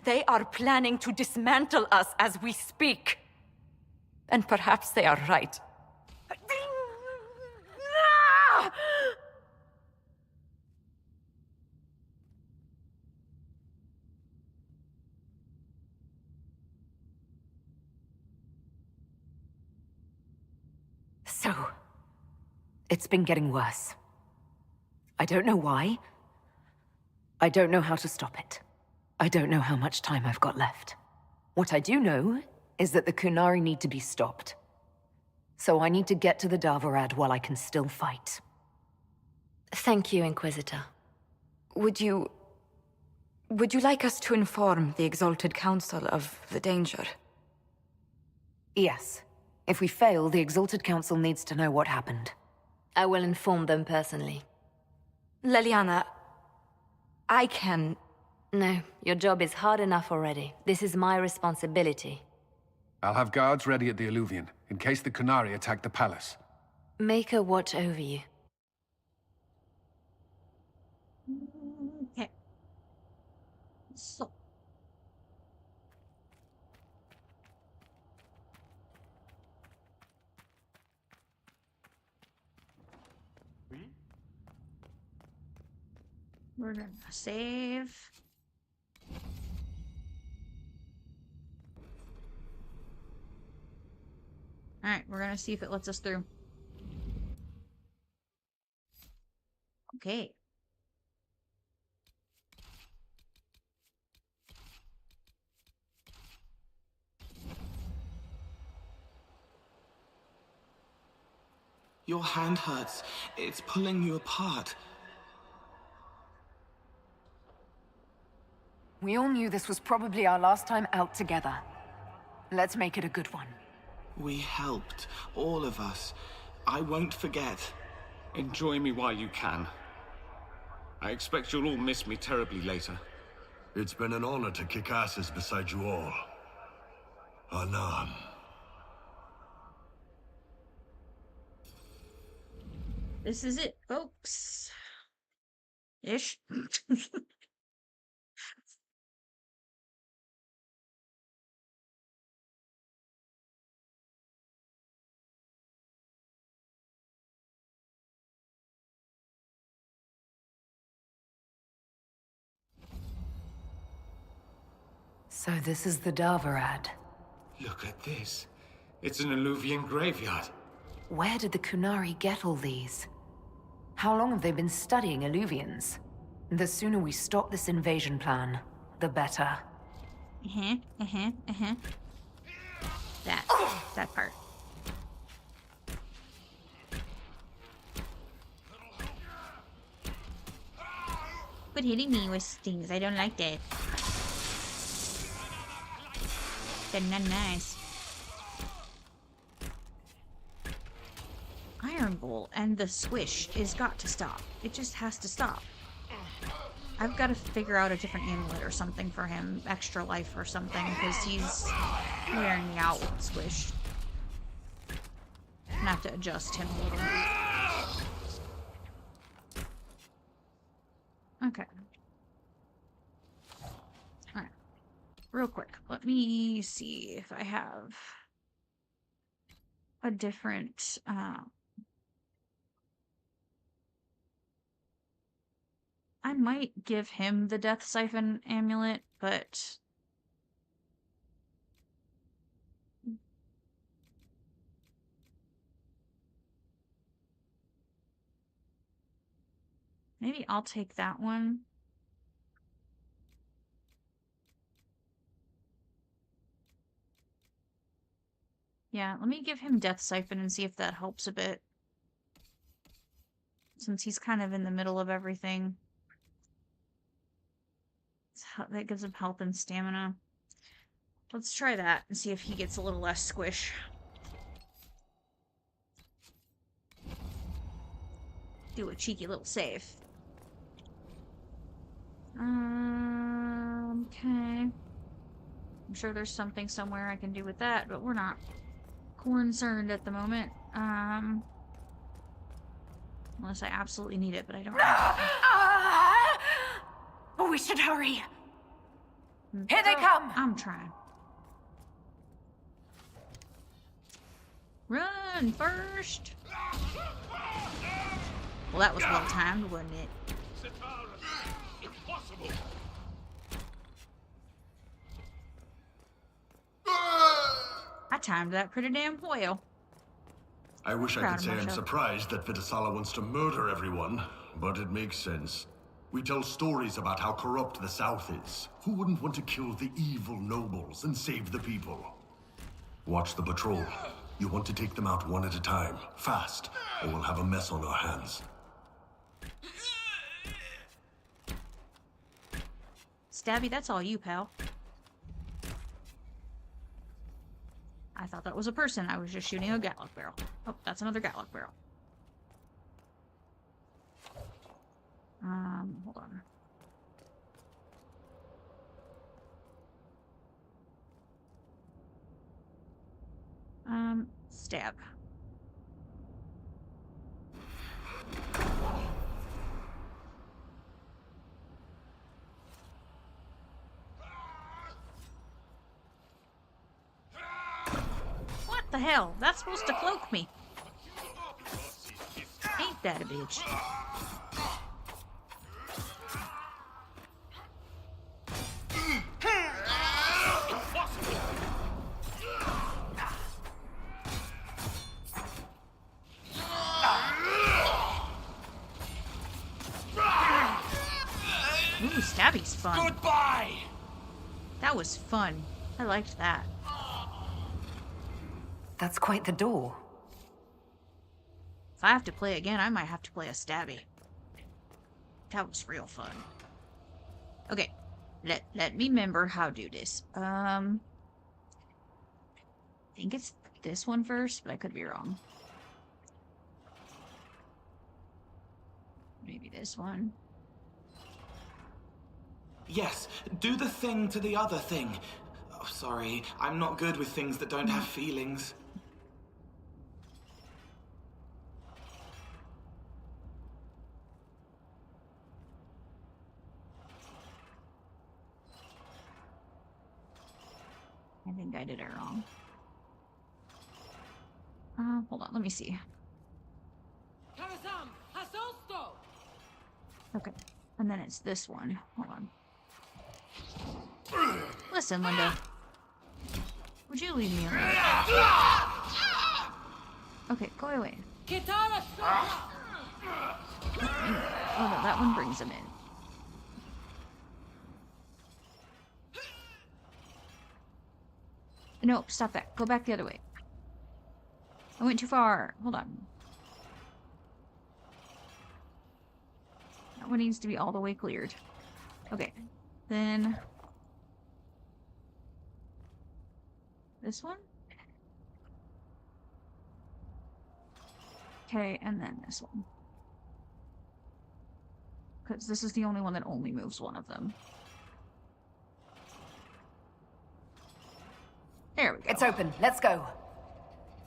They are planning to dismantle us as we speak. And perhaps they are right. So, it's been getting worse. I don't know why. I don't know how to stop it. I don't know how much time I've got left. What I do know is that the Kunari need to be stopped. So I need to get to the Davarad while I can still fight. Thank you, Inquisitor. Would you like us to inform the Exalted Council of the danger? Yes. If we fail, the Exalted Council needs to know what happened. I will inform them personally. Leliana, I can... No, your job is hard enough already. This is my responsibility. I'll have guards ready at the Alluvion, in case the Kunari attack the palace. Make her watch over you. Okay. So. We're gonna save. Alright, we're gonna see if it lets us through. Okay. Your hand hurts. It's pulling you apart. We all knew this was probably our last time out together. Let's make it a good one. We helped, all of us. I won't forget. Enjoy me while you can. I expect you'll all miss me terribly later. It's been an honor to kick asses beside you all. Anan. This is it, folks. Ish. So this is the Davarad. Look at this. It's an Alluvian graveyard. Where did the Kunari get all these? How long have they been studying Alluvians? The sooner we stop this invasion plan, the better. That part. Quit hitting me with things. I don't like that. They're not nice. Iron Bowl and the swish is got to stop. It just has to stop. I've got to figure out a different amulet or something for him. Extra life or something, because he's wearing me out with the swish. I'm gonna have to adjust him a little. Okay. Alright. Real quick. Let me see if I have a different... I might give him the Death Siphon amulet, but... maybe I'll take that one. Yeah, let me give him Death Siphon and see if that helps a bit. Since he's kind of in the middle of everything. That gives him health and stamina. Let's try that and see if he gets a little less squish. do a cheeky little save. Okay. I'm sure there's something somewhere I can do with that, but we're not concerned at the moment. Unless I absolutely need it, but I don't. Oh, we should hurry. Here they come. I'm trying. Run first. Well, that was well timed, wasn't it? Impossible! I timed that pretty damn well. I wish I Proud could of say I'm myself. surprised that Vitasala wants to murder everyone, but it makes sense. We tell stories about how corrupt the South is. Who wouldn't want to kill the evil nobles and save the people? Watch the patrol. You want to take them out one at a time, fast, or we'll have a mess on our hands. Stabby, that's all you, pal. I thought that was a person. I was just shooting a Gatlock barrel. Oh, that's another Gatlock barrel. Hold on. Stab. What the hell? That's supposed to cloak me. Ain't that a bitch? Ooh, Stabby's fun. Goodbye! That was fun. I liked that. That's quite the door. If I have to play again, I might have to play a Stabby. That was real fun. Okay. Let me remember how to do this. I think it's this one first, but I could be wrong. Maybe this one. Yes, do the thing to the other thing. Oh, sorry, I'm not good with things that don't have feelings. I think I did it wrong. Hold on, let me see. Okay, and then it's this one. Hold on. Listen, Linda. Would you leave me alone? Okay, go away. Oh, no, that one brings him in. No, stop that. Go back the other way. I went too far. Hold on. That one needs to be all the way cleared. Okay. Then... this one? Okay, and then this one. Because this is the only one that only moves one of them. There we go. It's open. Let's go.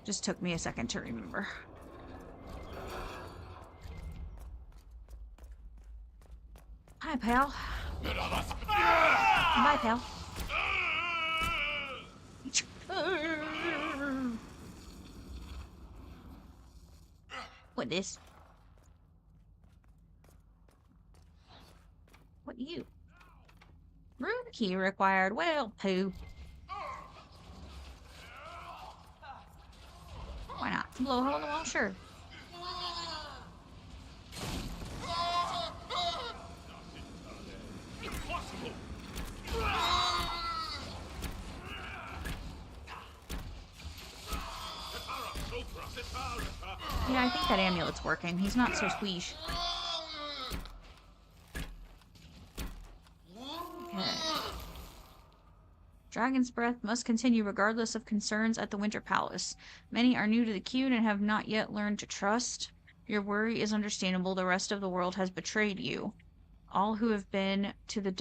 Just took me a second to remember. Hi, pal. Bye, pal. What this? What you? Room key required. Well, poo. Why not? Blow a hole in the wall? Sure. Yeah, I think that amulet's working. He's not so squeesh. Okay. Dragon's Breath must continue regardless of concerns at the Winter Palace. Many are new to the Qun and have not yet learned to trust. Your worry is understandable. The rest of the world has betrayed you. All who have been to the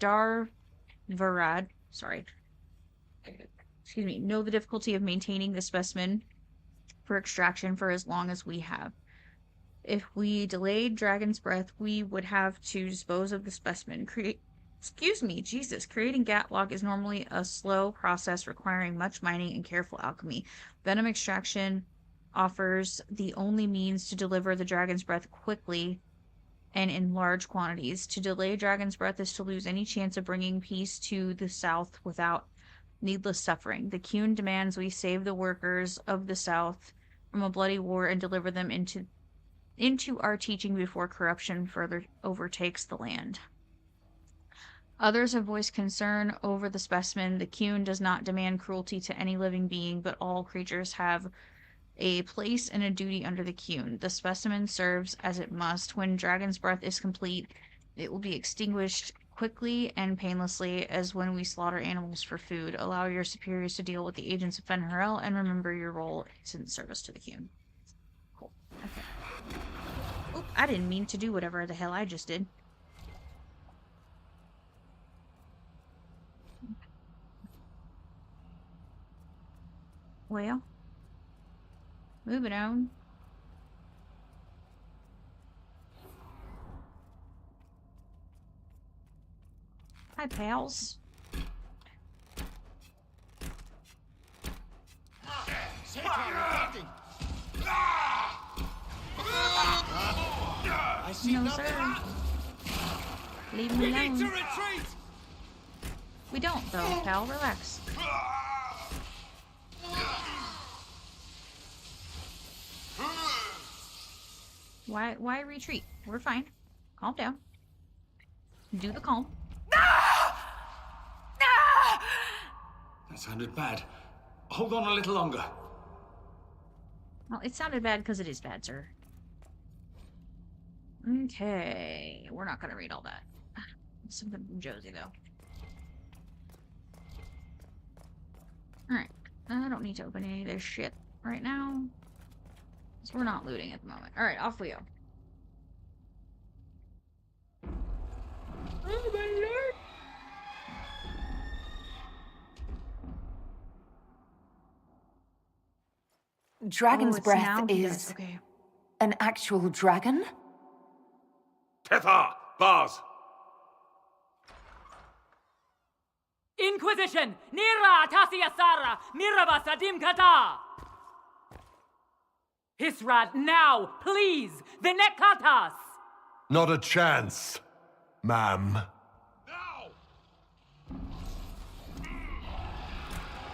Darvarad, sorry, excuse me, know the difficulty of maintaining the specimen for extraction for as long as we have. If we delayed Dragon's Breath, we would have to dispose of the specimen. Creating Gatlog is normally a slow process requiring much mining and careful alchemy. Venom extraction offers the only means to deliver the Dragon's Breath quickly and in large quantities. To delay Dragon's Breath is to lose any chance of bringing peace to the South without needless suffering. The Qun demands we save the workers of the South from a bloody war and deliver them into our teaching before corruption further overtakes the land. Others have voiced concern over the specimen. The Qun does not demand cruelty to any living being, but all creatures have a place and a duty under the Qun. The specimen serves as it must. When Dragon's Breath is complete, it will be extinguished quickly and painlessly as when we slaughter animals for food. Allow your superiors to deal with the agents of Fen'Harel and remember your role is in service to the Qun. Cool. Okay. Oop, I didn't mean to do whatever the hell I just did. Well, moving on. Hi, pals. I see No, nothing. sir. Leave me We need to alone. retreat. We don't, though, pal. Relax. Why retreat? We're fine. Calm down. Do the calm. That sounded bad. Hold on a little longer. Well, it sounded bad because it is bad, sir. Okay. We're not gonna read all that. Something from Josie, though. Alright. I don't need to open any of this shit right now. Because we're not looting at the moment. Alright, off we go. Oh my lord! Dragon's it's Breath now he does, is okay. an actual dragon? Tethar! Bars! Inquisition! Nira Tasia Sara! Mirava Sadim Kata! Hisrat, now, please! Venekatas! Not a chance, ma'am.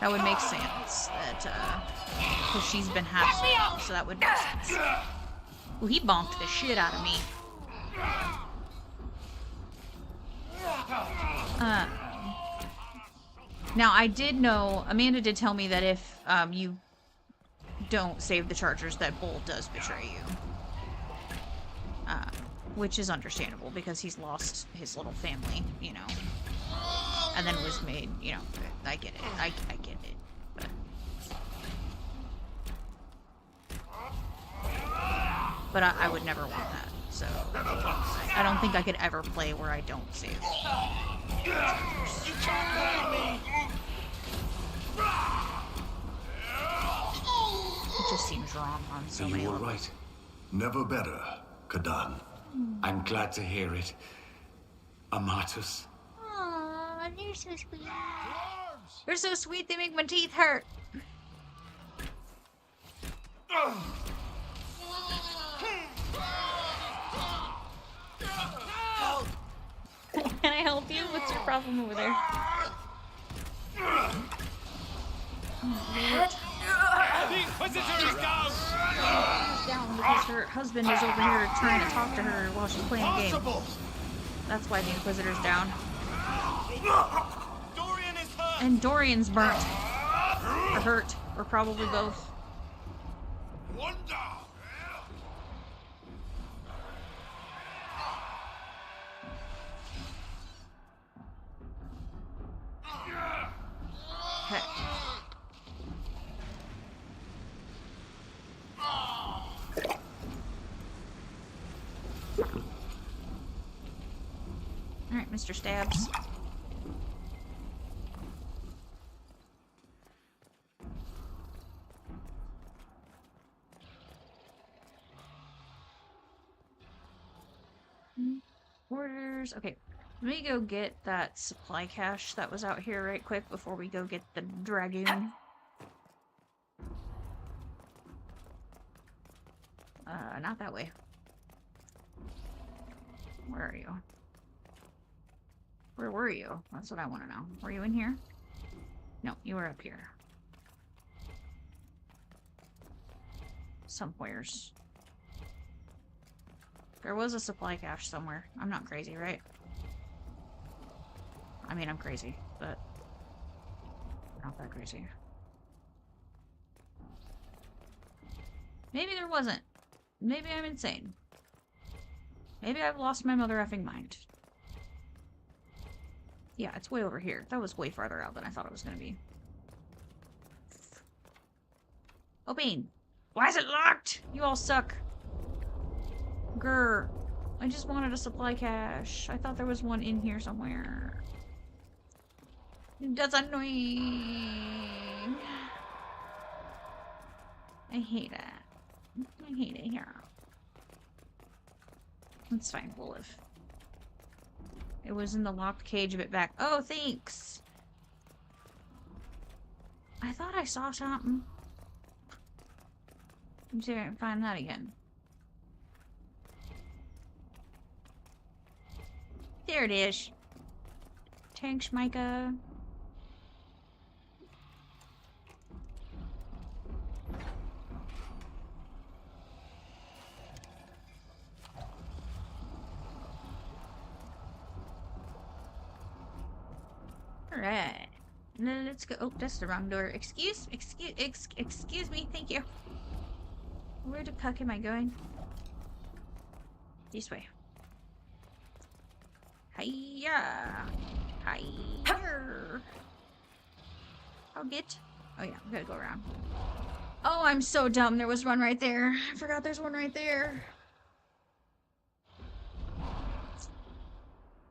That would make sense. That, because she's been half, so that would make sense. Well, he bonked the shit out of me. Now, I did know, Amanda did tell me that if you don't save the Chargers, that Bull does betray you. Which is understandable, because he's lost his little family, you know. And then was made, you know, I get it. I get it. But I would never want that, so I don't think I could ever play where I don't save. You can't hurt me. It just seems wrong on so Are many you all levels. right? Never better, Kadan. I'm glad to hear it. Amatus. Aw, you're so sweet. You're so sweet, they make my teeth hurt. Can I help you? What's your problem over there? The Inquisitor is down. She's down because her husband is over here trying to talk to her while she's playing a game. That's why the Inquisitor's down. Dorian is hurt. And Dorian's burnt. Or hurt. Or probably both. Wonder! Okay. Alright, Mr. Stabs. Orders. Okay. Let me go get that supply cache that was out here right quick before we go get the dragoon. Not that way. Where are you? Where were you? That's what I want to know. Were you in here? No, you were up here. Somewheres. There was a supply cache somewhere. I'm not crazy, right? I mean, I'm crazy, but not that crazy. Maybe there wasn't. Maybe I'm insane. Maybe I've lost my mother effing mind. Yeah, it's way over here. That was way farther out than I thought it was going to be. Open! Why is it locked? You all suck. Grr. I just wanted a supply cache. I thought there was one in here somewhere. That's annoying. I hate it. I hate it here. It's fine, we'll live. It was in the locked cage a bit back. Oh, thanks! I thought I saw something. Let me see if I can find that again. There it is. Thanks, Micah. Alright. Now let's go. Oh, that's the wrong door. Excuse me. Thank you. Where the fuck am I going? This way. Hiya! Hiya! I'll get. Oh yeah, we gotta go around. Oh, I'm so dumb. There was one right there. I forgot there's one right there.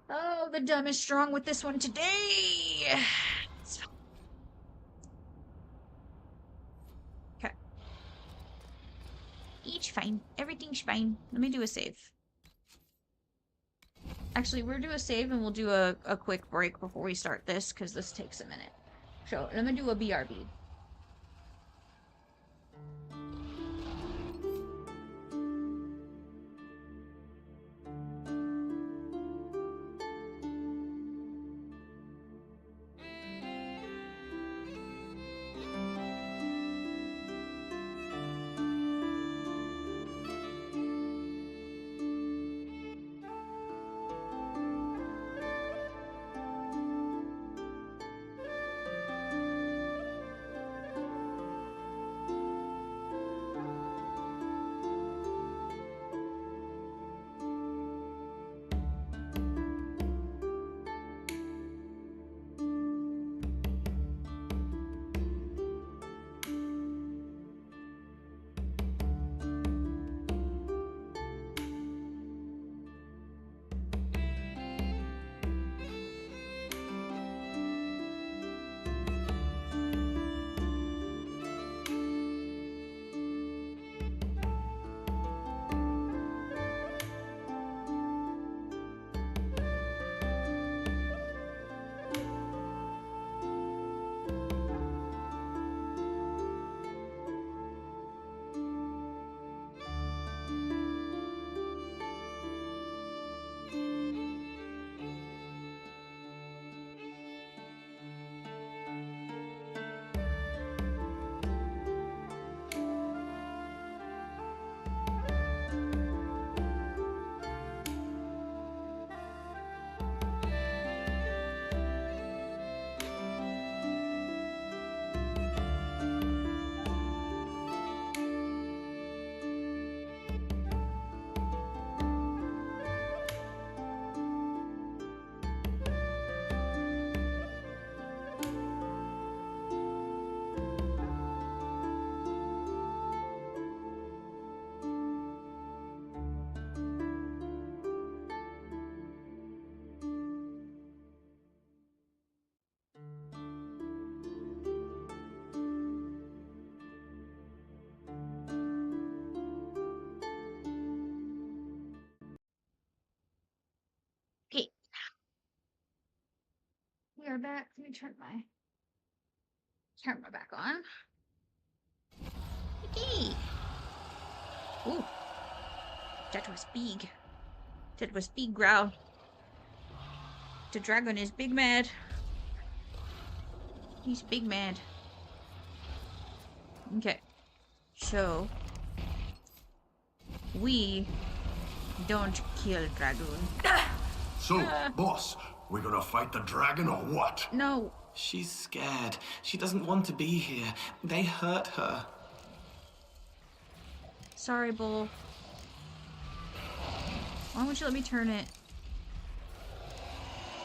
Oh, the dumb is strong with this one today. Okay. Each fine. Everything's fine. Let me do a save. Actually, we'll do a save and we'll do a quick break before we start this, because this takes a minute. So, let me do a BRB. are back. Let me turn my camera back on. Okay. Ooh. That was big. That was big growl. The dragon is big mad. He's big mad. Okay. So we don't kill dragon. So, boss, we're gonna fight the dragon or what? No. She's scared. She doesn't want to be here. They hurt her. Sorry, Bull. Why won't you let me turn it?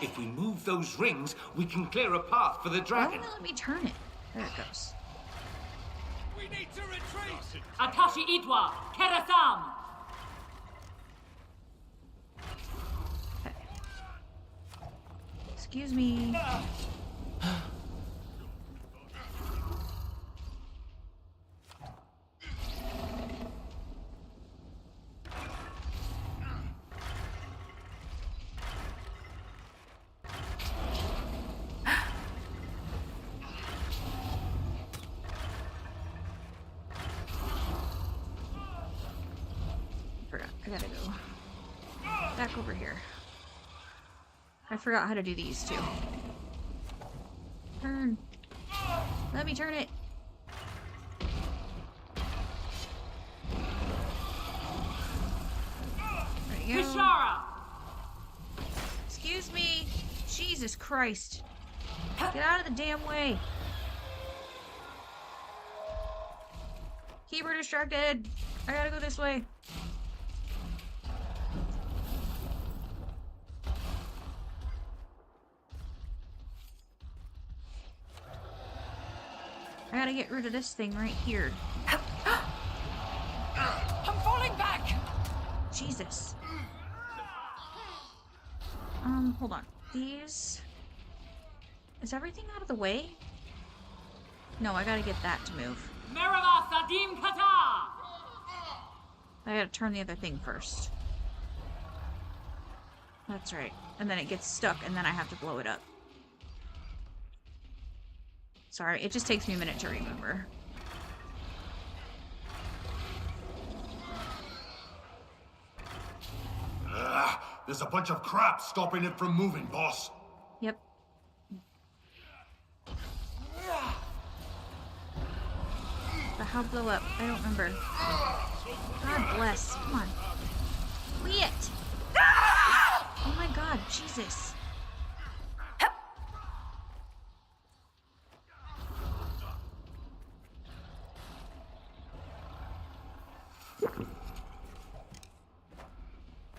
If we move those rings, we can clear a path for the Why dragon. won't you let me turn it? There it goes. We need to retreat! Atashi Itwa, Kerasam! Excuse me. I gotta go back over here. I forgot how to do these too. Turn. Let me turn it. There you go. Kishara! Excuse me. Jesus Christ. Get out of the damn way. Keep her distracted. I gotta go this way. I gotta get rid of this thing right here. I'm falling back! Jesus. Hold on. These... Is everything out of the way? No, I gotta get that to move. Merava Sadim Kata! I gotta turn the other thing first. That's right. And then it gets stuck, and then I have to blow it up. Sorry, it just takes me a minute to remember. There's a bunch of crap stopping it from moving, boss. Yep. But how blow up? I don't remember. God bless. Come on. Quit! Oh my god, Jesus.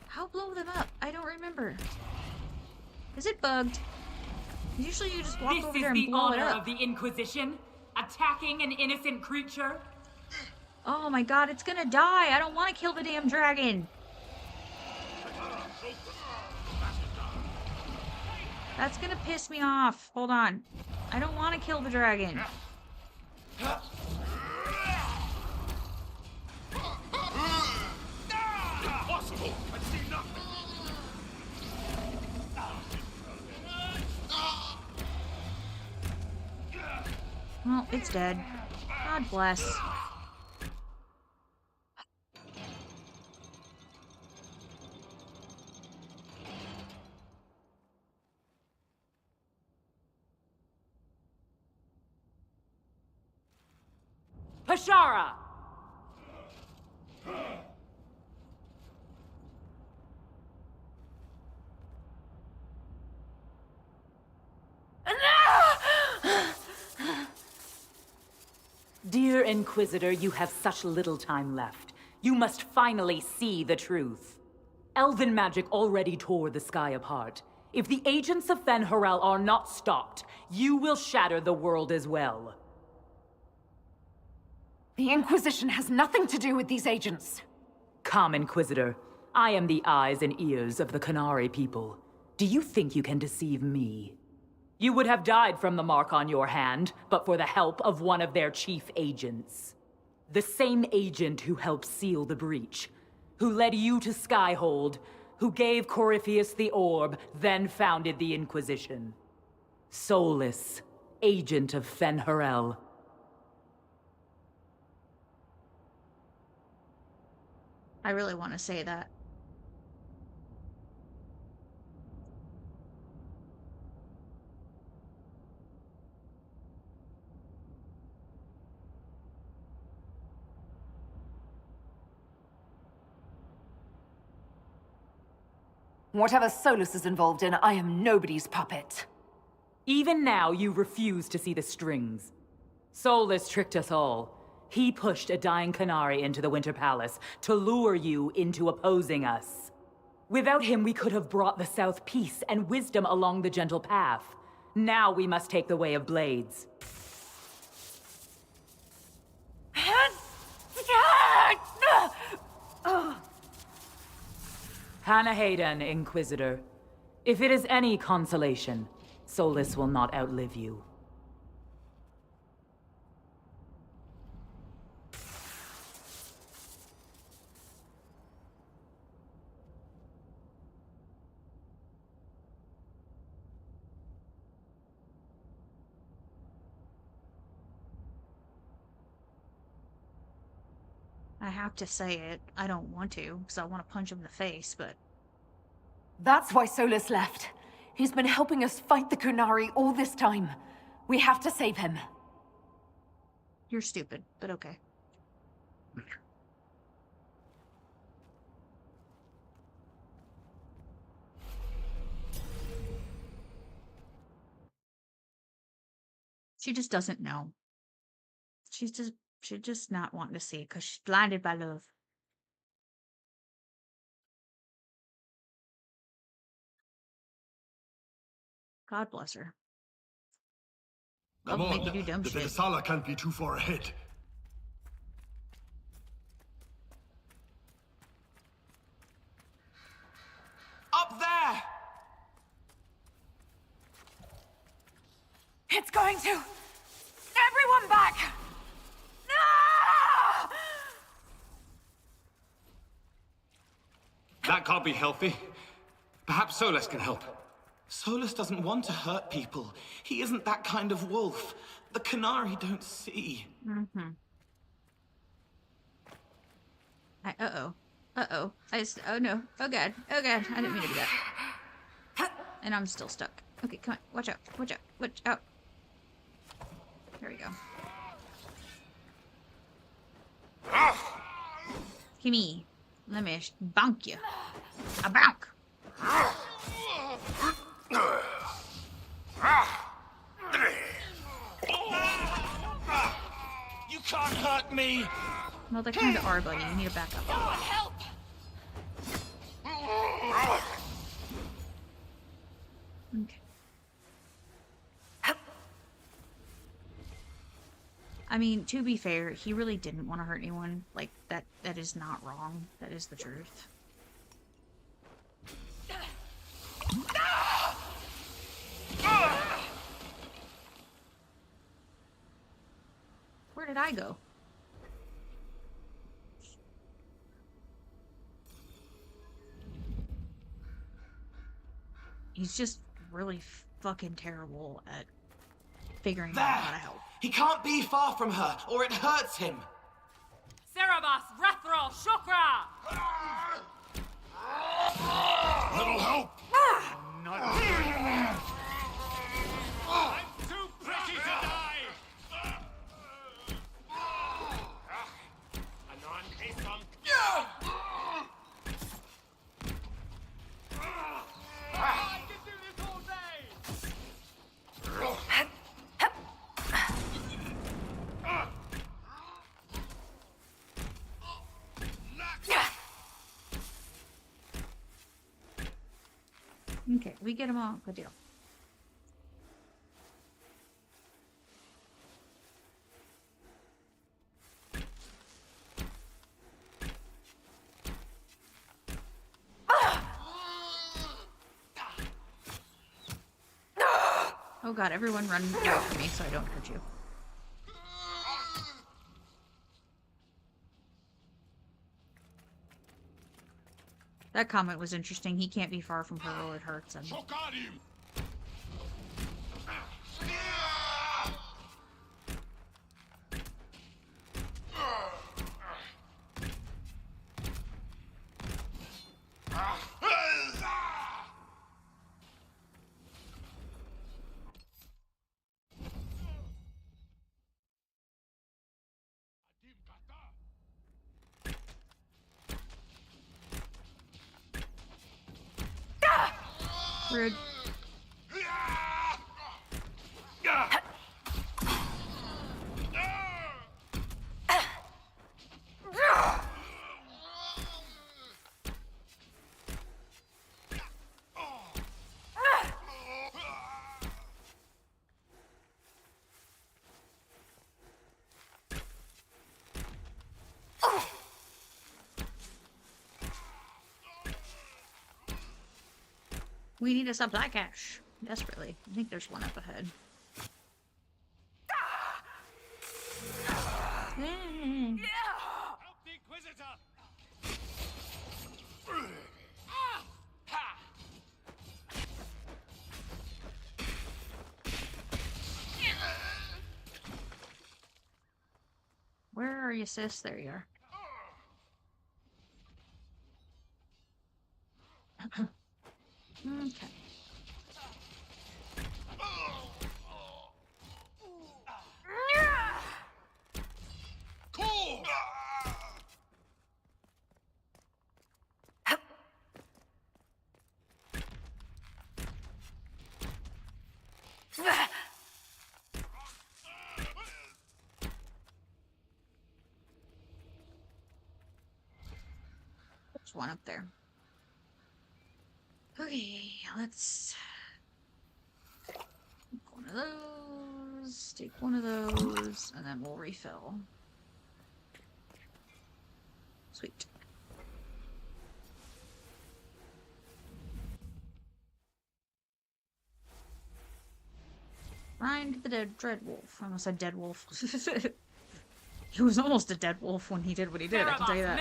How blow them up? I don't remember. Is it bugged? Usually you just walk This over is there the and blow it honor up. of the Inquisition? Attacking an innocent creature? Oh my god, it's gonna die. I don't want to kill the damn dragon. That's gonna piss me off. Hold on. I don't want to kill the dragon. Impossible! I see nothing! Well, it's dead. God bless. Pashara! Dear Inquisitor, you have such little time left. You must finally see the truth. Elven magic already tore the sky apart. If the agents of Fen'Harel are not stopped, you will shatter the world as well. The Inquisition has nothing to do with these agents. Come, Inquisitor. I am the eyes and ears of the Qunari people. Do you think you can deceive me? You would have died from the mark on your hand, but for the help of one of their chief agents. The same agent who helped seal the breach, who led you to Skyhold, who gave Corypheus the orb, then founded the Inquisition. Soulless, agent of Fen-Harel. I really want to say that. Whatever Solus is involved in, I am nobody's puppet. Even now, you refuse to see the strings. Soulless tricked us all. He pushed a dying Qunari into the Winter Palace to lure you into opposing us. Without him, we could have brought the South peace and wisdom along the gentle path. Now we must take the way of blades. Hannah Hayden, Inquisitor. If it is any consolation, Solus will not outlive you. I have to say it. I don't want to, because I want to punch him in the face, but... That's why Solus left. He's been helping us fight the Qunari all this time. We have to save him. You're stupid, but okay. She just doesn't know. She's just not wanting to see it because she's blinded by love. God bless her. Come Love will make on, you do dumb the shit. Vedasala can't be too far ahead. Up there! It's going to... Everyone back! No! That can't be healthy. Perhaps Solus can help. Solus doesn't want to hurt people. He isn't that kind of wolf. The Qunari don't see. Mm-hmm. Uh-oh. Uh-oh. Oh no. Oh god. Oh god. I didn't mean to do that. And I'm still stuck. Okay, come on. Watch out. Watch out. Watch out. There we go. Gimme. Let me bonk you. A bonk. You can't hurt me! Well, they kind of are, buddy. You need to back up. Help! Okay. I mean, to be fair, he really didn't want to hurt anyone. Like, that is not wrong. That is the truth. Where did I go? He's just really fucking terrible at figuring out how to help. He can't be far from her, or it hurts him. Cerebus, Rethrol, Shukra! Little help! Not I'm too pretty to die! Anon Kesam. I can do this all day! Okay, we get him all. Good deal. Oh god, everyone run away from me so I don't hurt you. That comment was interesting. He can't be far from her or it hurts him. Rude. We need a supply cache. Desperately. I think there's one up ahead. Help the Inquisitor! Where are you, sis? There you are. Okay. Cool! There's one up there. Okay, let's take one of those, take one of those, and then we'll refill. Sweet. Find the dead dread wolf. I almost said dead wolf. He was almost a dead wolf when he did what he did, I can tell you that.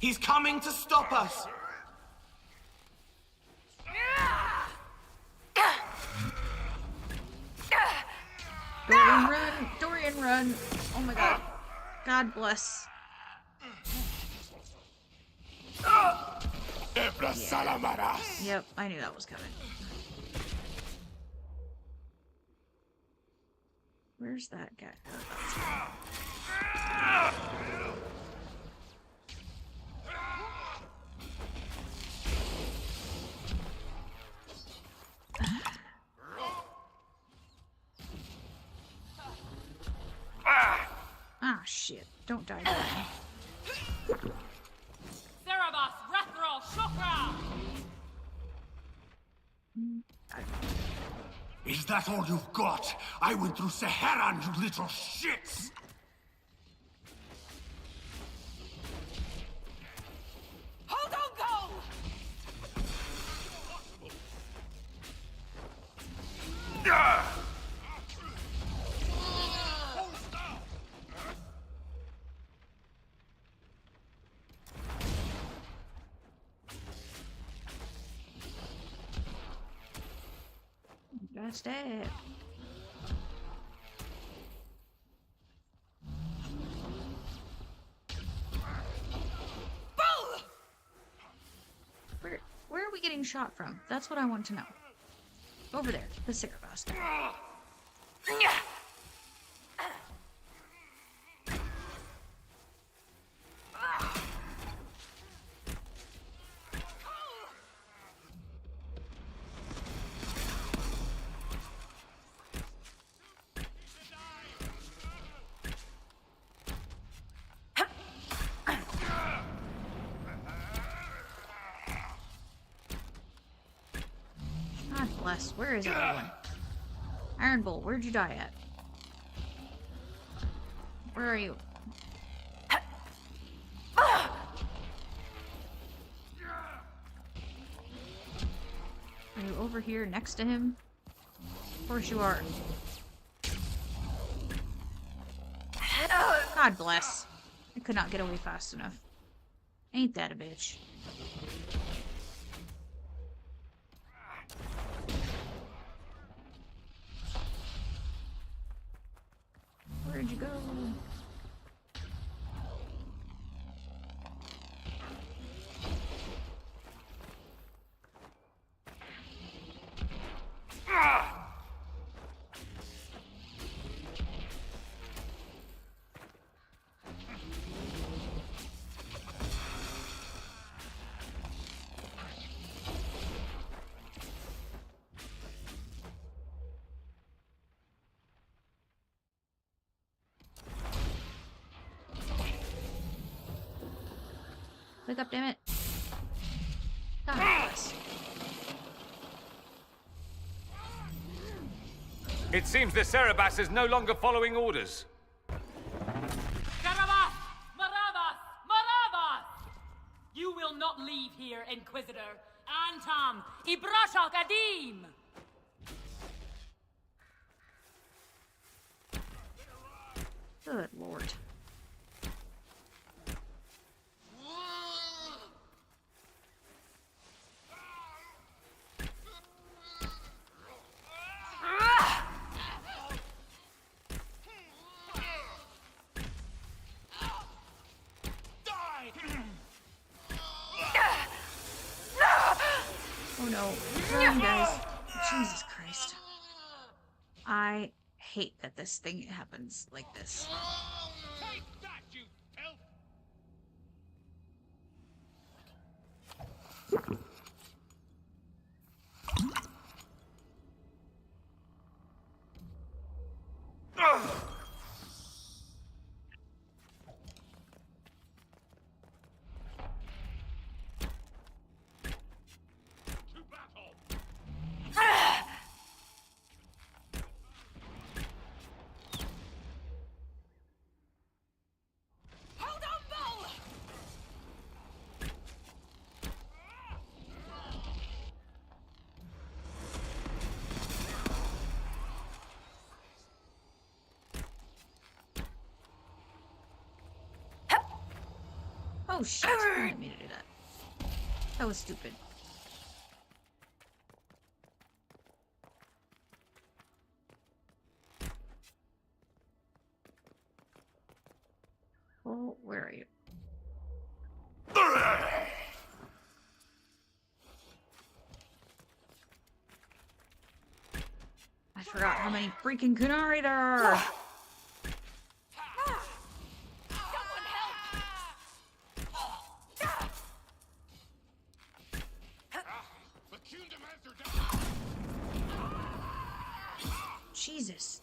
He's coming to stop us! Dorian, run! Dorian, run! Oh my god. God bless. Yeah. Yep, I knew that was coming. Where's that guy? Ah, shit. Don't die, Dorian. Cerebus, Rethral, Shukra! Is that all you've got? I went through Saharan, you little shits! Hold on, go! Just it. Where are we getting shot from? That's what I want to know. Over there, the cigarette bastard. God bless. Where is everyone? Iron Bull, where'd you die at? Where are you? Are you over here next to him? Of course you are. God bless. I could not get away fast enough. Ain't that a bitch? Wake up, damn it. God bless. It seems the Cerebas is no longer following orders. Carabas! Maravas! Maravas! You will not leave here, Inquisitor. Antam! Ibrashal Kadim! Good lord. Oh no, run, guys. Jesus Christ. I hate that this thing happens like this. Take that, you filth! To battle! Hold on, Bull! Oh shit, I didn't mean to do that. That was stupid. Oh, where are you? I forgot how many freaking Kunari there are. The Kuhn demands your death! Jesus.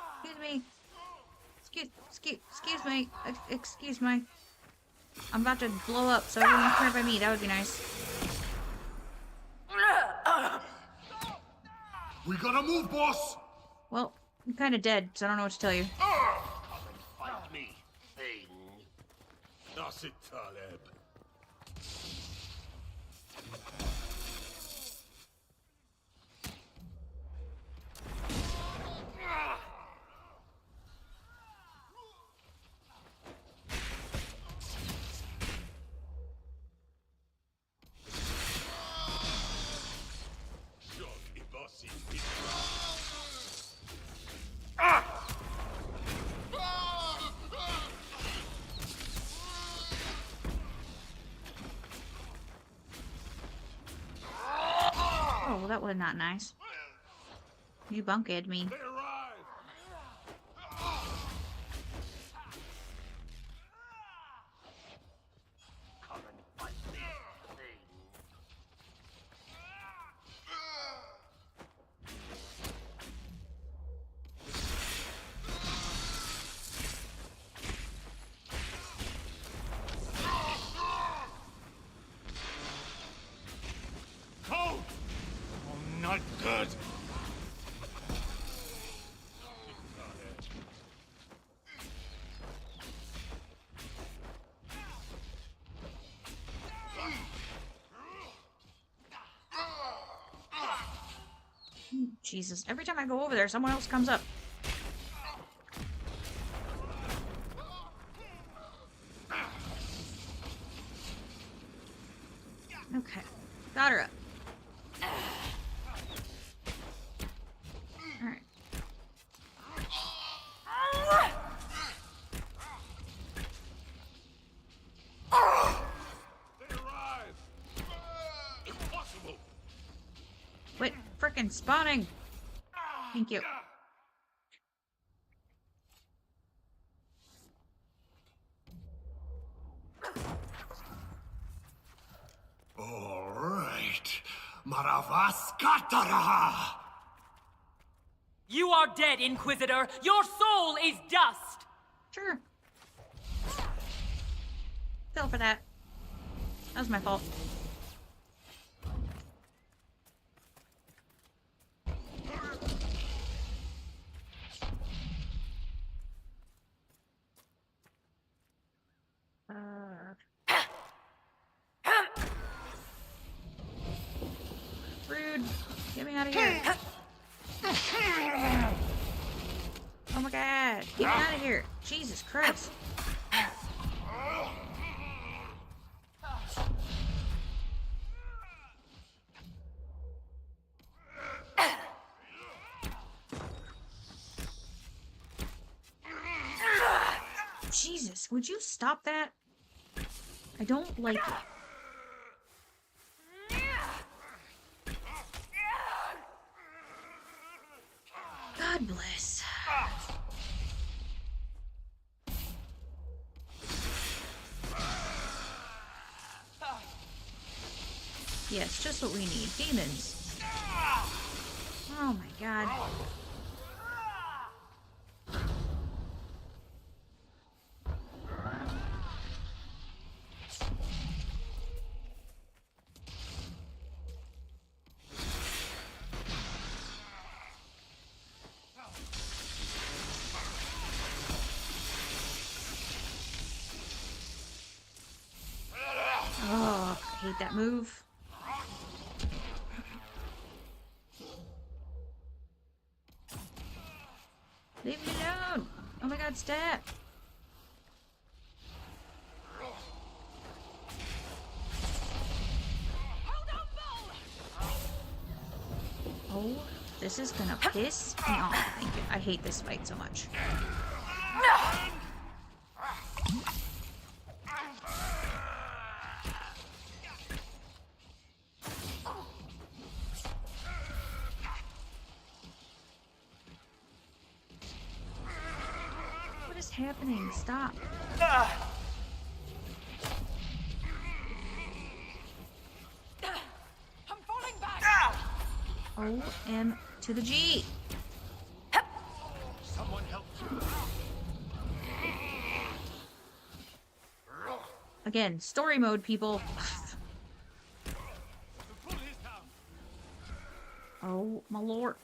Excuse me. Excuse me. Excuse me. I'm about to blow up, so everyone turn by me. That would be nice. We gotta move, boss! Well, I'm kind of dead, so I don't know what to tell you. Fight me, thing. Nassit Taleb. Oh, well, that was not nice. You bunked me. Cold! Oh, not good! Jesus, every time I go over there, someone else comes up. Okay, got her up. Alright. Quit frickin' spawning! Thank you. Maravaskataraha! You are dead, Inquisitor! Your soul is dust! Sure. Fell for that. That was my fault. Rude. Get me out of here. Oh my god. Get me out of here. Jesus Christ. Jesus, would you stop that? I don't like it. God bless. Yes, just what we need. Demons. Oh my god. Oh, I hate that move. Leave me alone! Oh my god, stab! Oh, this is gonna piss me off. Thank you. I hate this fight so much. What is happening? Stop. I'm falling back. O-M to the G. Someone help you. Again, story mode, people. Oh, my lord.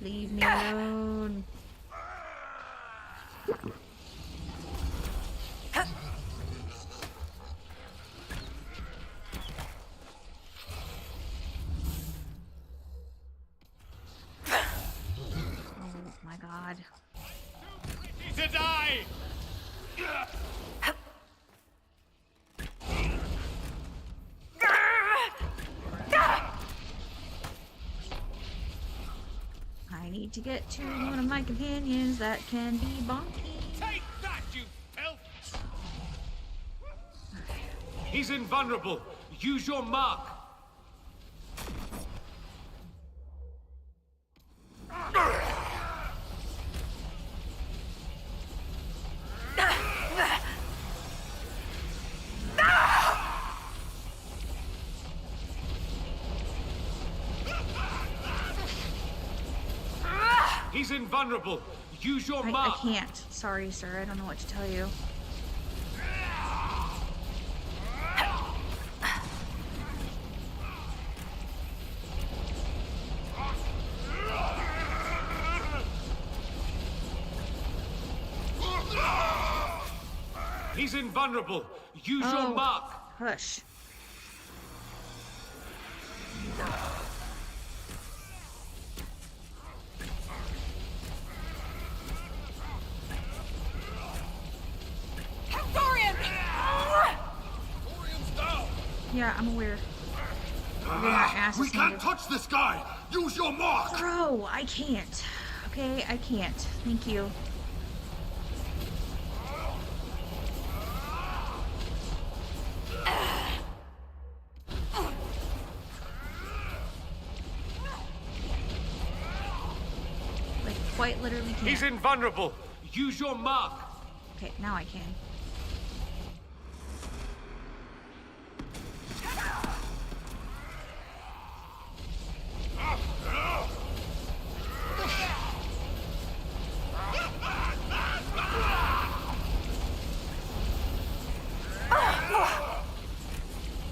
Leave me alone. Oh my god. To die! I need to get to one of my companions that can be bonky. Take that, you filth! He's invulnerable. Use your mark. He's invulnerable. Use your I mark. can't. Sorry, sir. I don't know what to tell you. He's invulnerable. Use your mark. Hush. Yeah, I'm aware. We can't touch this guy! Use your mark! Bro, I can't. Okay, I can't. Thank you. Like, quite literally can't. He's invulnerable. Use your mark. Okay, now I can.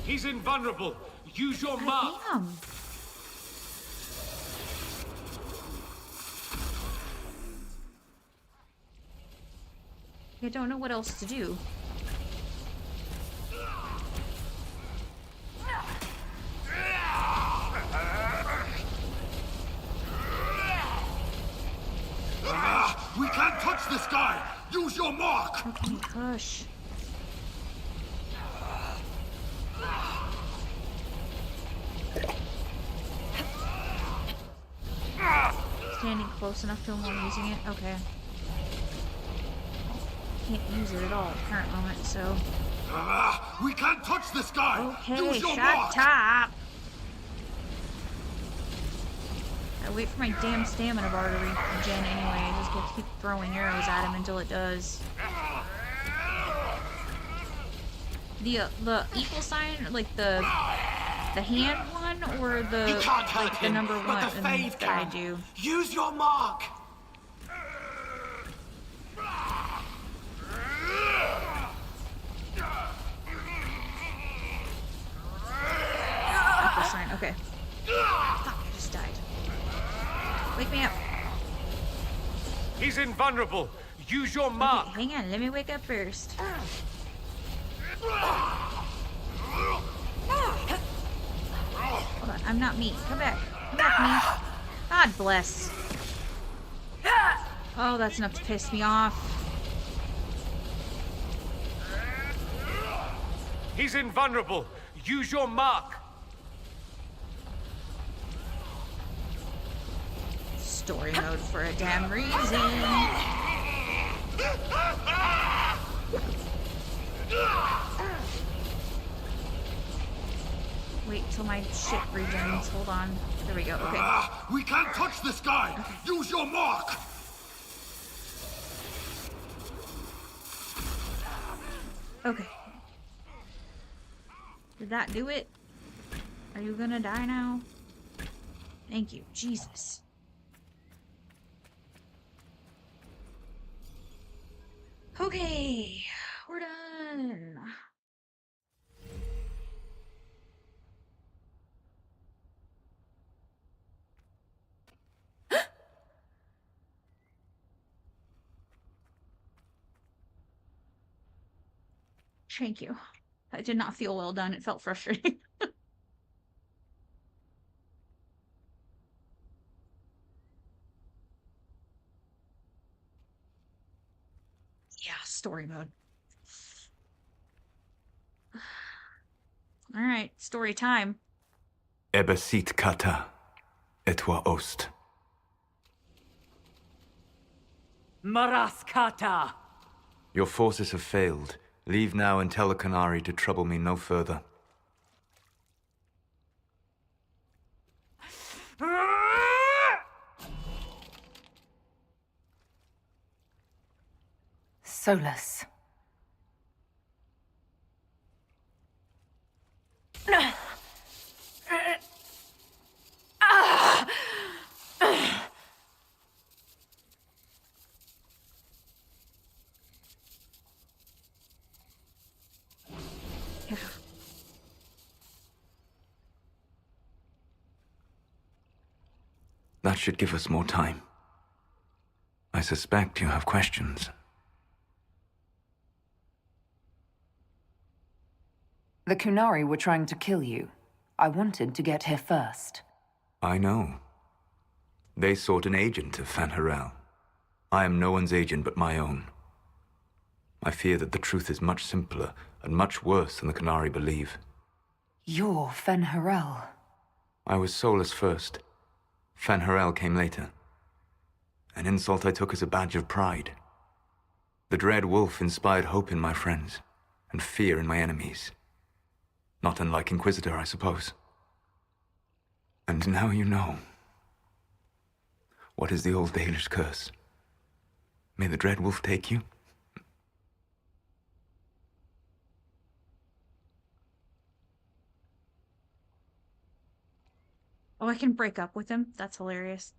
He's invulnerable. Use your mark. Damn. I don't know what else to do. We can't touch this guy! Use your mark! Okay, hush. Standing close enough to him while using it? Okay. Can't use it at all at the current moment, so... We can't touch this guy! Okay, Use your shut mark! up! I wait for my damn stamina bar to regen anyway. I just get to keep throwing arrows at him until it does. The equal sign, like the hand one, or the like the number one but the faith that I can. do. Use your mark. Equal sign. Okay. Fuck! I just died. Wake me up. He's invulnerable. Use your mark. Okay, hang on. Let me wake up first. Hold on. I'm not me. Come back. Come back, me. God bless. Oh, that's enough to piss me off. He's invulnerable. Use your mark. Story mode for a damn reason. Wait till my shit regens. Hold on. There we go. Okay. We can't touch this guy! Okay. Use your mark! Okay. Did that do it? Are you gonna die now? Thank you. Jesus. Okay. We're done. Thank you. That did not feel well done. It felt frustrating. Yeah, story mode. All right, story time. Ebesit kata, etwa ost. Maraskata! Your forces have failed. Leave now and tell the Canary to trouble me no further. Solus. That should give us more time. I suspect you have questions. The Kunari were trying to kill you. I wanted to get here first. I know. They sought an agent of Fan Harel. I am no one's agent but my own. I fear that the truth is much simpler and much worse than the Canary believe. You're Fan Harel. I was Solus first. Fan Harel came later. An insult I took as a badge of pride. The Dread Wolf inspired hope in my friends, and fear in my enemies. Not unlike Inquisitor, I suppose. And now you know. What is the old Dalish curse? May the Dread Wolf take you. Oh, I can break up with him? That's hilarious.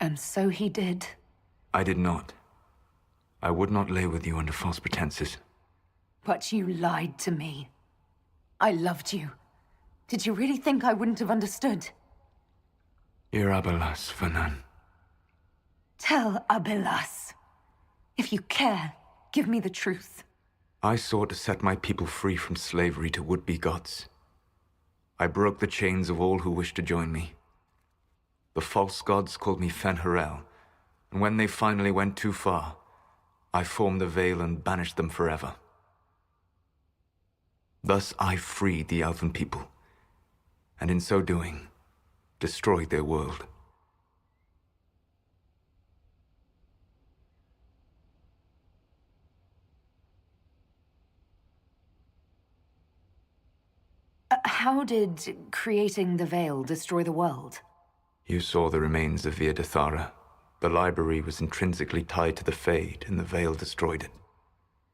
And so he did. I did not. I would not lay with you under false pretenses. But you lied to me. I loved you. Did you really think I wouldn't have understood? Ir Abelas, Fanan. Tell Abelas. If you care, give me the truth. I sought to set my people free from slavery to would-be gods. I broke the chains of all who wished to join me. The false gods called me Fen'Harel, and when they finally went too far, I formed the Veil and banished them forever. Thus I freed the Elven people, and in so doing, destroyed their world. How did creating the Veil destroy the world? You saw the remains of Vir Dethara. The library was intrinsically tied to the Fade, and the Veil destroyed it.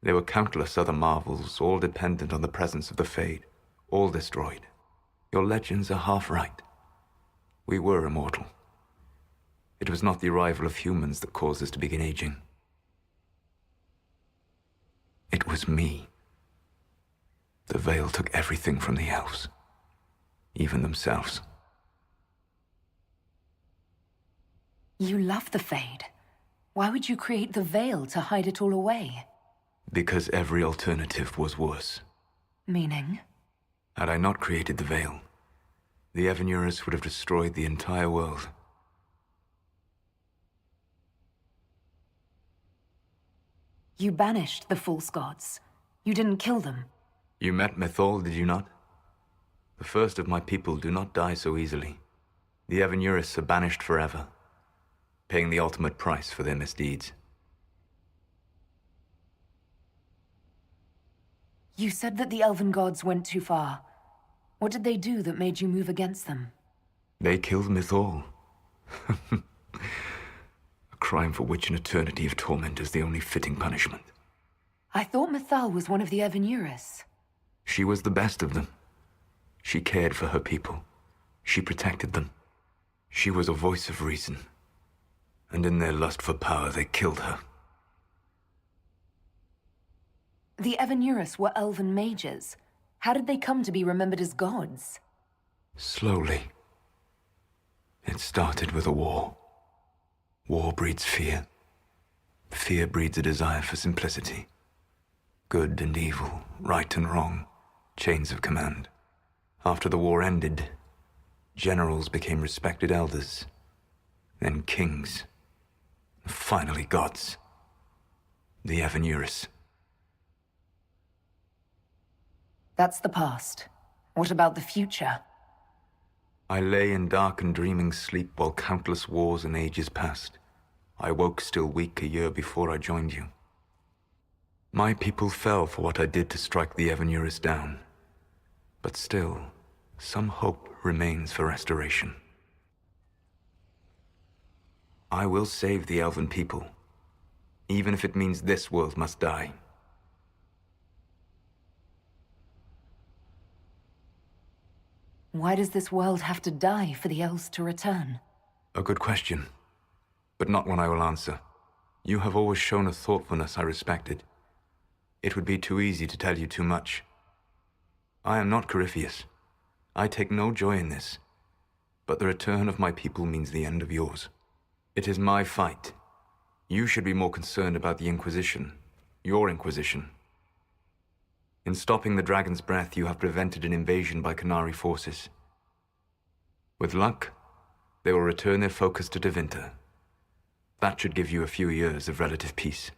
There were countless other marvels, all dependent on the presence of the Fade, all destroyed. Your legends are half right. We were immortal. It was not the arrival of humans that caused us to begin aging. It was me. The Veil took everything from the elves, even themselves. You love the Fade. Why would you create the Veil to hide it all away? Because every alternative was worse. Meaning? Had I not created the Veil, the Evanurus would have destroyed the entire world. You banished the false gods. You didn't kill them. You met Mythal, did you not? The first of my people do not die so easily. The Evanurus are banished forever, paying the ultimate price for their misdeeds. You said that the Elven gods went too far. What did they do that made you move against them? They killed Mythal. A crime for which an eternity of torment is the only fitting punishment. I thought Mythal was one of the Evanurus. She was the best of them. She cared for her people. She protected them. She was a voice of reason. And in their lust for power, they killed her. The Evanurus were elven mages. How did they come to be remembered as gods? Slowly. It started with a war. War breeds fear. Fear breeds a desire for simplicity. Good and evil, right and wrong, chains of command. After the war ended, generals became respected elders, then kings, finally gods. The Evanurus. That's the past. What about the future? I lay in dark and dreaming sleep while countless wars and ages passed. I woke still weak a year before I joined you. My people fell for what I did to strike the Evanurus down. But still, some hope remains for restoration. I will save the Elven people, even if it means this world must die. Why does this world have to die for the elves to return? A good question, but not one I will answer. You have always shown a thoughtfulness I respected. It would be too easy to tell you too much. I am not Corypheus. I take no joy in this, but the return of my people means the end of yours. It is my fight. You should be more concerned about the Inquisition, your Inquisition. In stopping the Dragon's Breath, you have prevented an invasion by Qunari forces. With luck, they will return their focus to Tevinter. That should give you a few years of relative peace.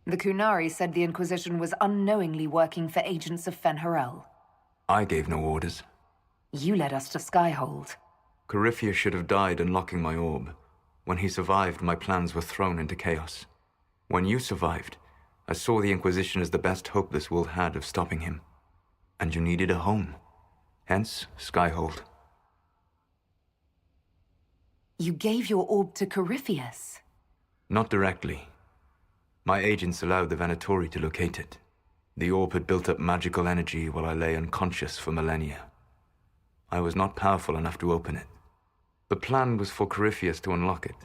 The Qunari said the Inquisition was unknowingly working for agents of Fen'Harel. I gave no orders. You led us to Skyhold. Corypheus should have died unlocking my orb. When he survived, my plans were thrown into chaos. When you survived, I saw the Inquisition as the best hope this world had of stopping him. And you needed a home. Hence, Skyhold. You gave your orb to Corypheus? Not directly. My agents allowed the Venatori to locate it. The orb had built up magical energy while I lay unconscious for millennia. I was not powerful enough to open it. The plan was for Corypheus to unlock it,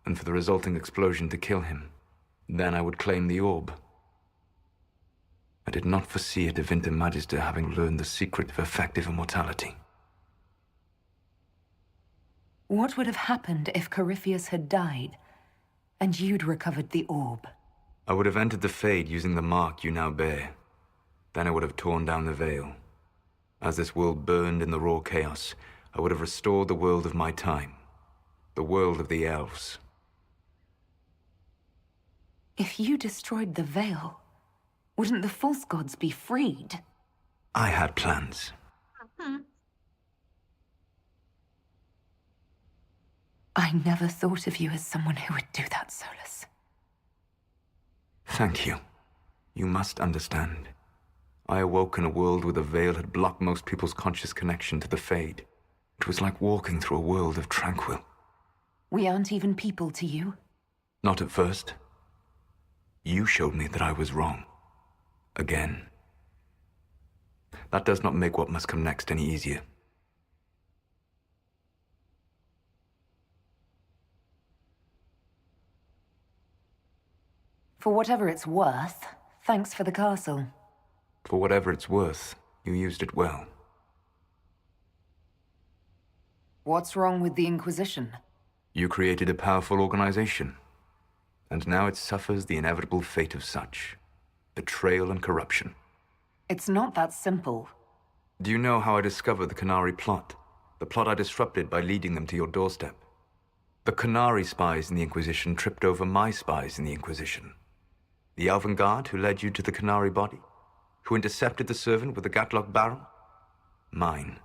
and for the resulting explosion to kill him. Then I would claim the orb. I did not foresee a Divinity Magister having learned the secret of effective immortality. What would have happened if Corypheus had died, and you'd recovered the orb? I would have entered the Fade using the mark you now bear. Then I would have torn down the veil. As this world burned in the raw chaos, I would have restored the world of my time. The world of the elves. If you destroyed the veil, wouldn't the false gods be freed? I had plans. I never thought of you as someone who would do that, Solus. Thank you. You must understand. I awoke in a world where the veil had blocked most people's conscious connection to the Fade. It was like walking through a world of tranquil. We aren't even people to you? Not at first. You showed me that I was wrong. Again. That does not make what must come next any easier. For whatever it's worth, thanks for the castle. For whatever it's worth, you used it well. What's wrong with the Inquisition? You created a powerful organization, and now it suffers the inevitable fate of such. Betrayal and corruption. It's not that simple. Do you know how I discovered the Canary plot? The plot I disrupted by leading them to your doorstep. The Canary spies in the Inquisition tripped over my spies in the Inquisition. The Elven Guard who led you to the Canary body? Who intercepted the servant with the Gatlock barrel? Mine.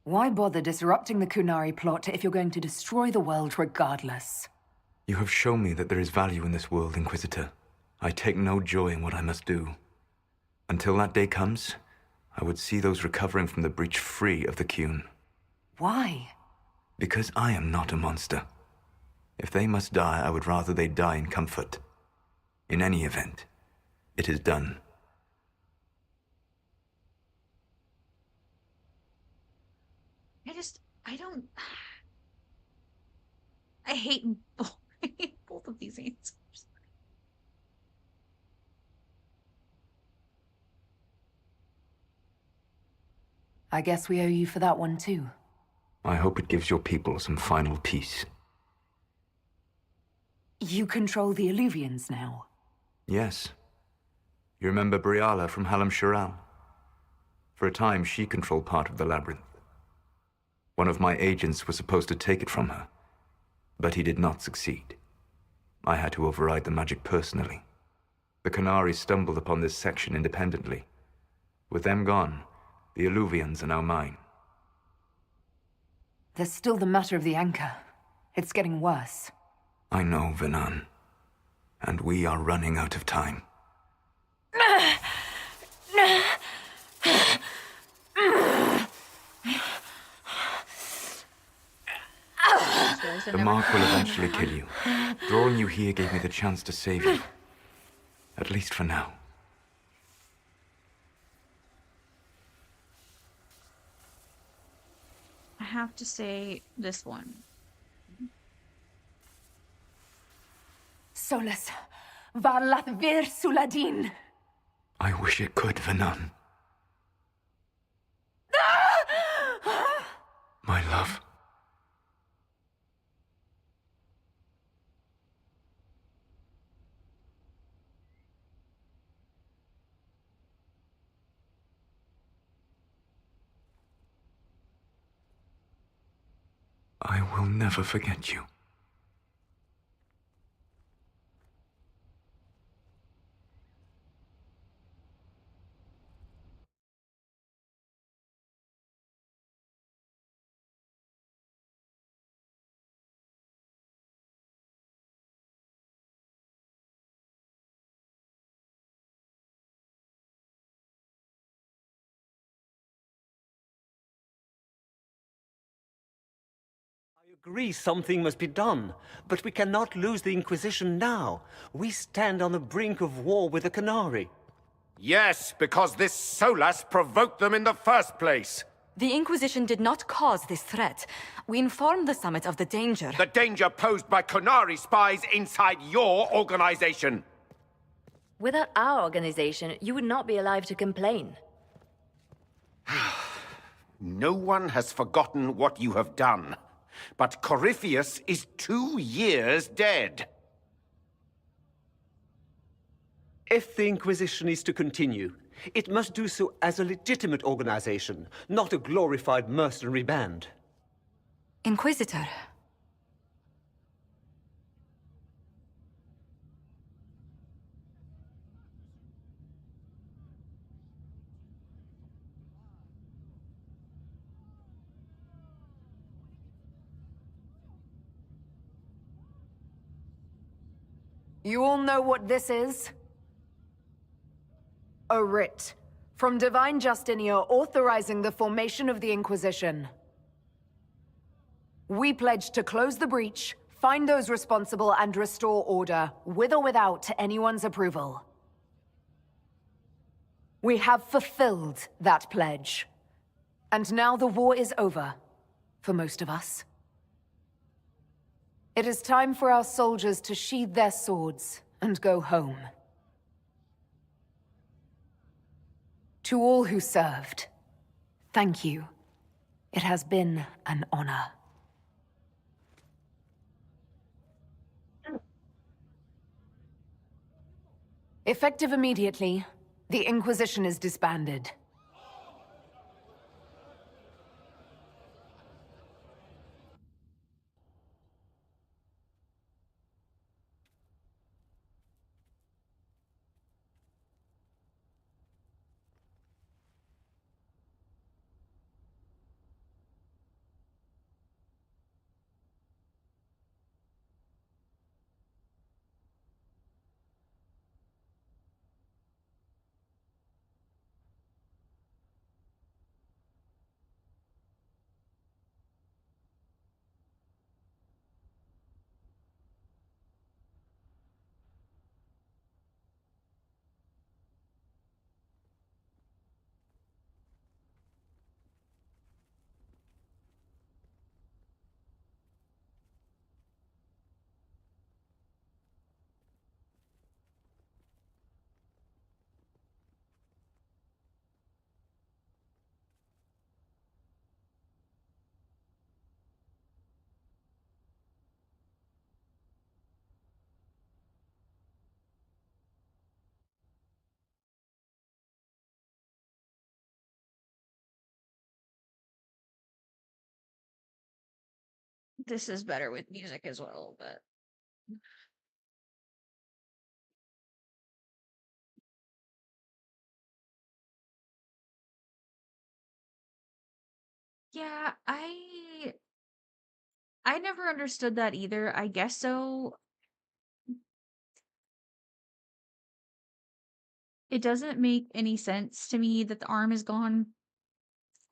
Why bother disrupting the Kunari plot if you're going to destroy the world regardless? You have shown me that there is value in this world, Inquisitor. I take no joy in what I must do. Until that day comes, I would see those recovering from the breach free of the Qun. Why? Because I am not a monster. If they must die, I would rather they die in comfort. In any event, it is done. I hate both, I hate both of these answers. I guess we owe you for that one too. I hope it gives your people some final peace. You control the Illuvians now? Yes. You remember Briala from Hallam Shiral? For a time, she controlled part of the labyrinth. One of my agents was supposed to take it from her, but he did not succeed. I had to override the magic personally. The Canaries stumbled upon this section independently. With them gone, the Illuvians are now mine. There's still the matter of the anchor. It's getting worse. I know, Venan. And we are running out of time. The mark will eventually kill you. Drawing you here gave me the chance to save you. At least for now. I have to say this one. Solus, Varlath Vir Suladin. I wish it could, Venan. My love. I will never forget you. agree something must be done, but we cannot lose the Inquisition now. We stand on the brink of war with the Canary. Yes, because this Solas provoked them in the first place. The Inquisition did not cause this threat. We informed the Summit of the danger. The danger posed by Canary spies inside your organization. Without our organization, you would not be alive to complain. No one has forgotten what you have done. But Corypheus is 2 years dead. If the Inquisition is to continue, it must do so as a legitimate organization, not a glorified mercenary band. Inquisitor. You all know what this is? A writ from Divine Justinia authorizing the formation of the Inquisition. We pledge to close the breach, find those responsible, and restore order, with or without anyone's approval. We have fulfilled that pledge. And now the war is over, for most of us. It is time for our soldiers to sheathe their swords and go home. To all who served, thank you. It has been an honor. Effective immediately, the Inquisition is disbanded. This is better with music as well, but yeah, I never understood that either. I guess so. It doesn't make any sense to me that the arm is gone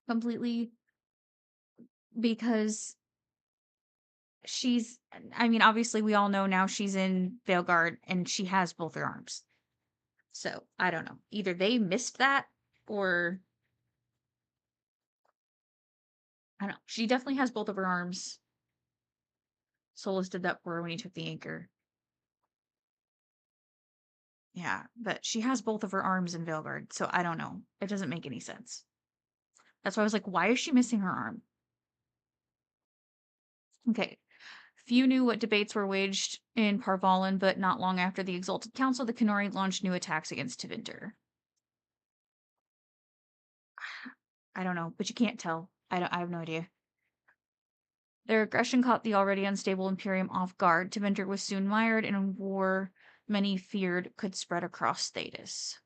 completely because I mean, obviously we all know now she's in Veilguard and she has both her arms. So, I don't know. Either they missed that or I don't know. She definitely has both of her arms. Solus did that for her when he took the anchor. Yeah, but she has both of her arms in Veilguard, so I don't know. It doesn't make any sense. That's why I was like, why is she missing her arm? Okay. Few knew what debates were waged in Parvalin, but not long after the Exalted Council, the Canori launched new attacks against Tevinter. I don't know, but you can't tell. I have no idea. Their aggression caught the already unstable Imperium off guard. Tevinter was soon mired in a war many feared could spread across Thetis.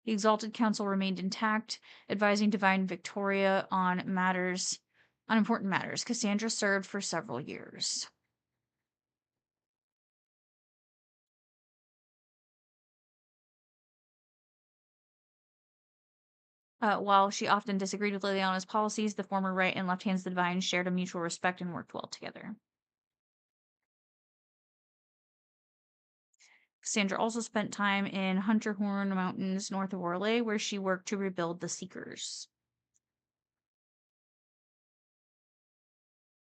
The Exalted Council remained intact, advising Divine Victoria on important matters. Cassandra served for several years. While she often disagreed with Liliana's policies, the former right and left hands of the divine shared a mutual respect and worked well together. Cassandra also spent time in Hunterhorn Mountains north of Orlais, where she worked to rebuild the Seekers.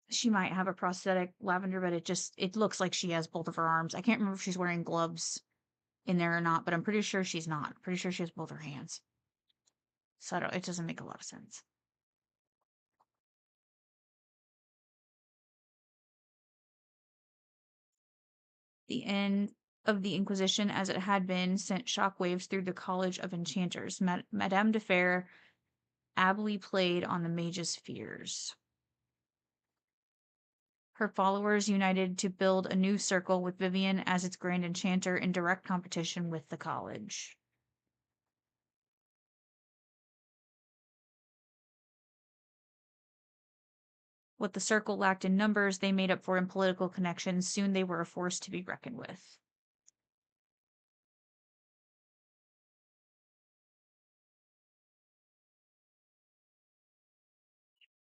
She might have a prosthetic lavender, but it looks like she has both of her arms. I can't remember if she's wearing gloves in there or not, but I'm pretty sure she's not. Pretty sure she has both her hands. So it doesn't make a lot of sense. The end of the Inquisition, as it had been, sent shockwaves through the College of Enchanters. Madame de Fer ably played on the mage's fears. Her followers united to build a new circle with Vivian as its grand enchanter in direct competition with the college. What the circle lacked in numbers, they made up for in political connections. Soon they were a force to be reckoned with.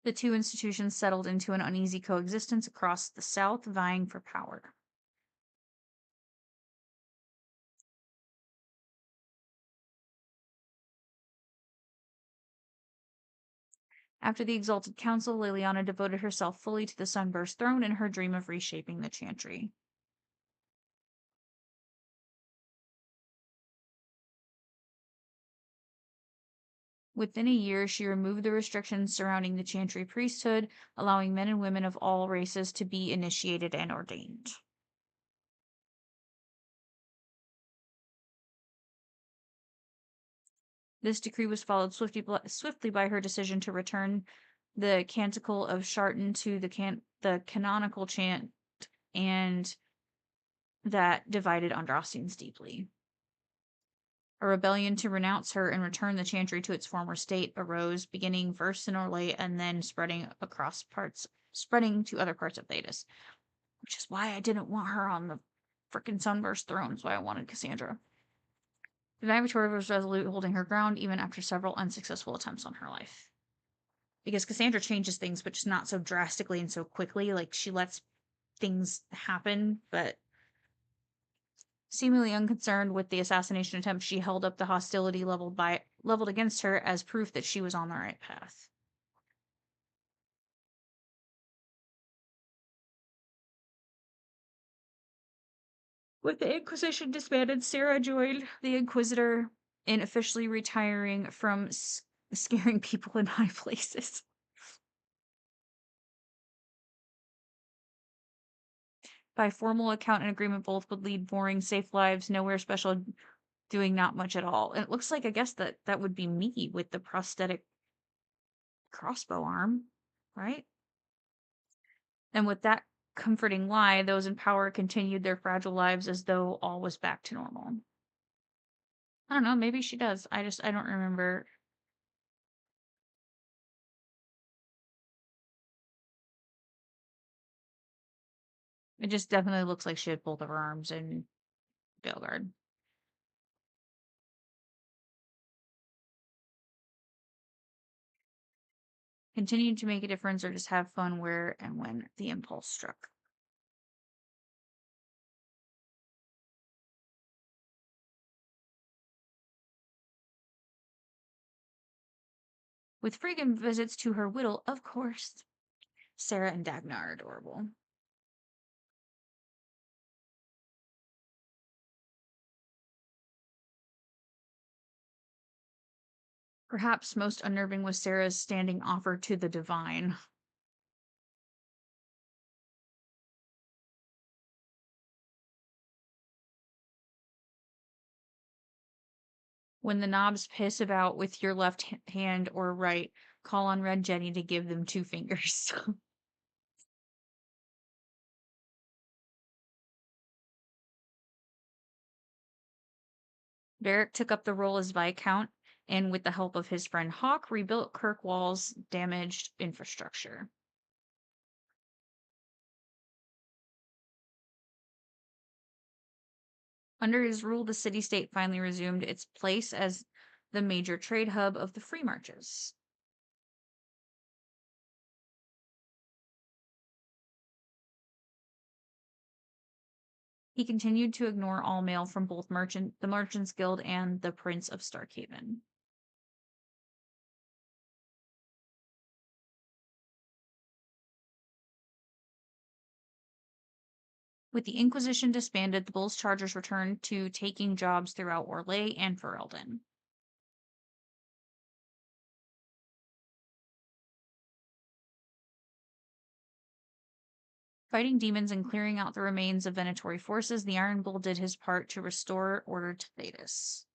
The two institutions settled into an uneasy coexistence across the South, vying for power. After the Exalted Council, Liliana devoted herself fully to the Sunburst throne and her dream of reshaping the Chantry. Within a year, she removed the restrictions surrounding the Chantry priesthood, allowing men and women of all races to be initiated and ordained. This decree was followed swiftly by her decision to return the Canticle of Charton to the canonical chant, and that divided Andrastians deeply. A rebellion to renounce her and return the Chantry to its former state arose, beginning first in Orlais and then spreading to other parts of Thedas. Which is why I didn't want her on the frickin' Sunburst throne. That's why I wanted Cassandra. The Night Victoria was resolute, holding her ground even after several unsuccessful attempts on her life. Because Cassandra changes things, but just not so drastically and so quickly. Like, she lets things happen, but seemingly unconcerned with the assassination attempt, she held up the hostility leveled against her as proof that she was on the right path. With the Inquisition disbanded, Sarah joined the Inquisitor in officially retiring from scaring people in high places. By formal account and agreement, both would lead boring, safe lives, nowhere special, doing not much at all. And it looks like, I guess, that would be me with the prosthetic crossbow arm, right? And with that comforting lie, those in power continued their fragile lives as though all was back to normal. I don't know, maybe she does. I don't remember. It just definitely looks like she had both of her arms in Belgard. Continued to make a difference or just have fun where and when the impulse struck. With frequent visits to her whittle, of course. Sarah and Dagna are adorable. Perhaps most unnerving was Sarah's standing offer to the divine. When the knobs piss about with your left hand or right, call on Red Jenny to give them 2 fingers. Varric took up the role as Viscount, and with the help of his friend Hawk, rebuilt Kirkwall's damaged infrastructure. Under his rule, the city-state finally resumed its place as the major trade hub of the Free Marches. He continued to ignore all mail from both the Merchants Guild and the Prince of Starkhaven. With the Inquisition disbanded, the Bull's Chargers returned to taking jobs throughout Orlais and Ferelden. Fighting demons and clearing out the remains of Venatori forces, the Iron Bull did his part to restore order to Thedas.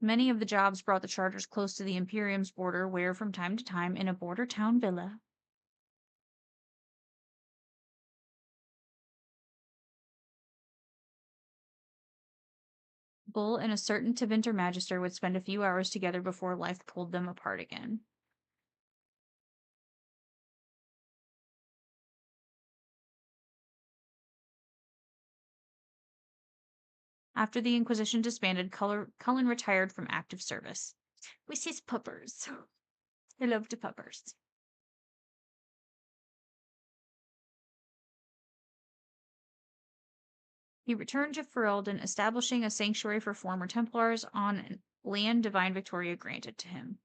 Many of the jobs brought the Chargers close to the Imperium's border, where, from time to time, in a border town villa, Bull and a certain Tevinter Magister would spend a few hours together before life pulled them apart again. After the Inquisition disbanded, Cullen retired from active service. With his puppers. I love the puppers. He returned to Ferelden, establishing a sanctuary for former Templars on land Divine Victoria granted to him.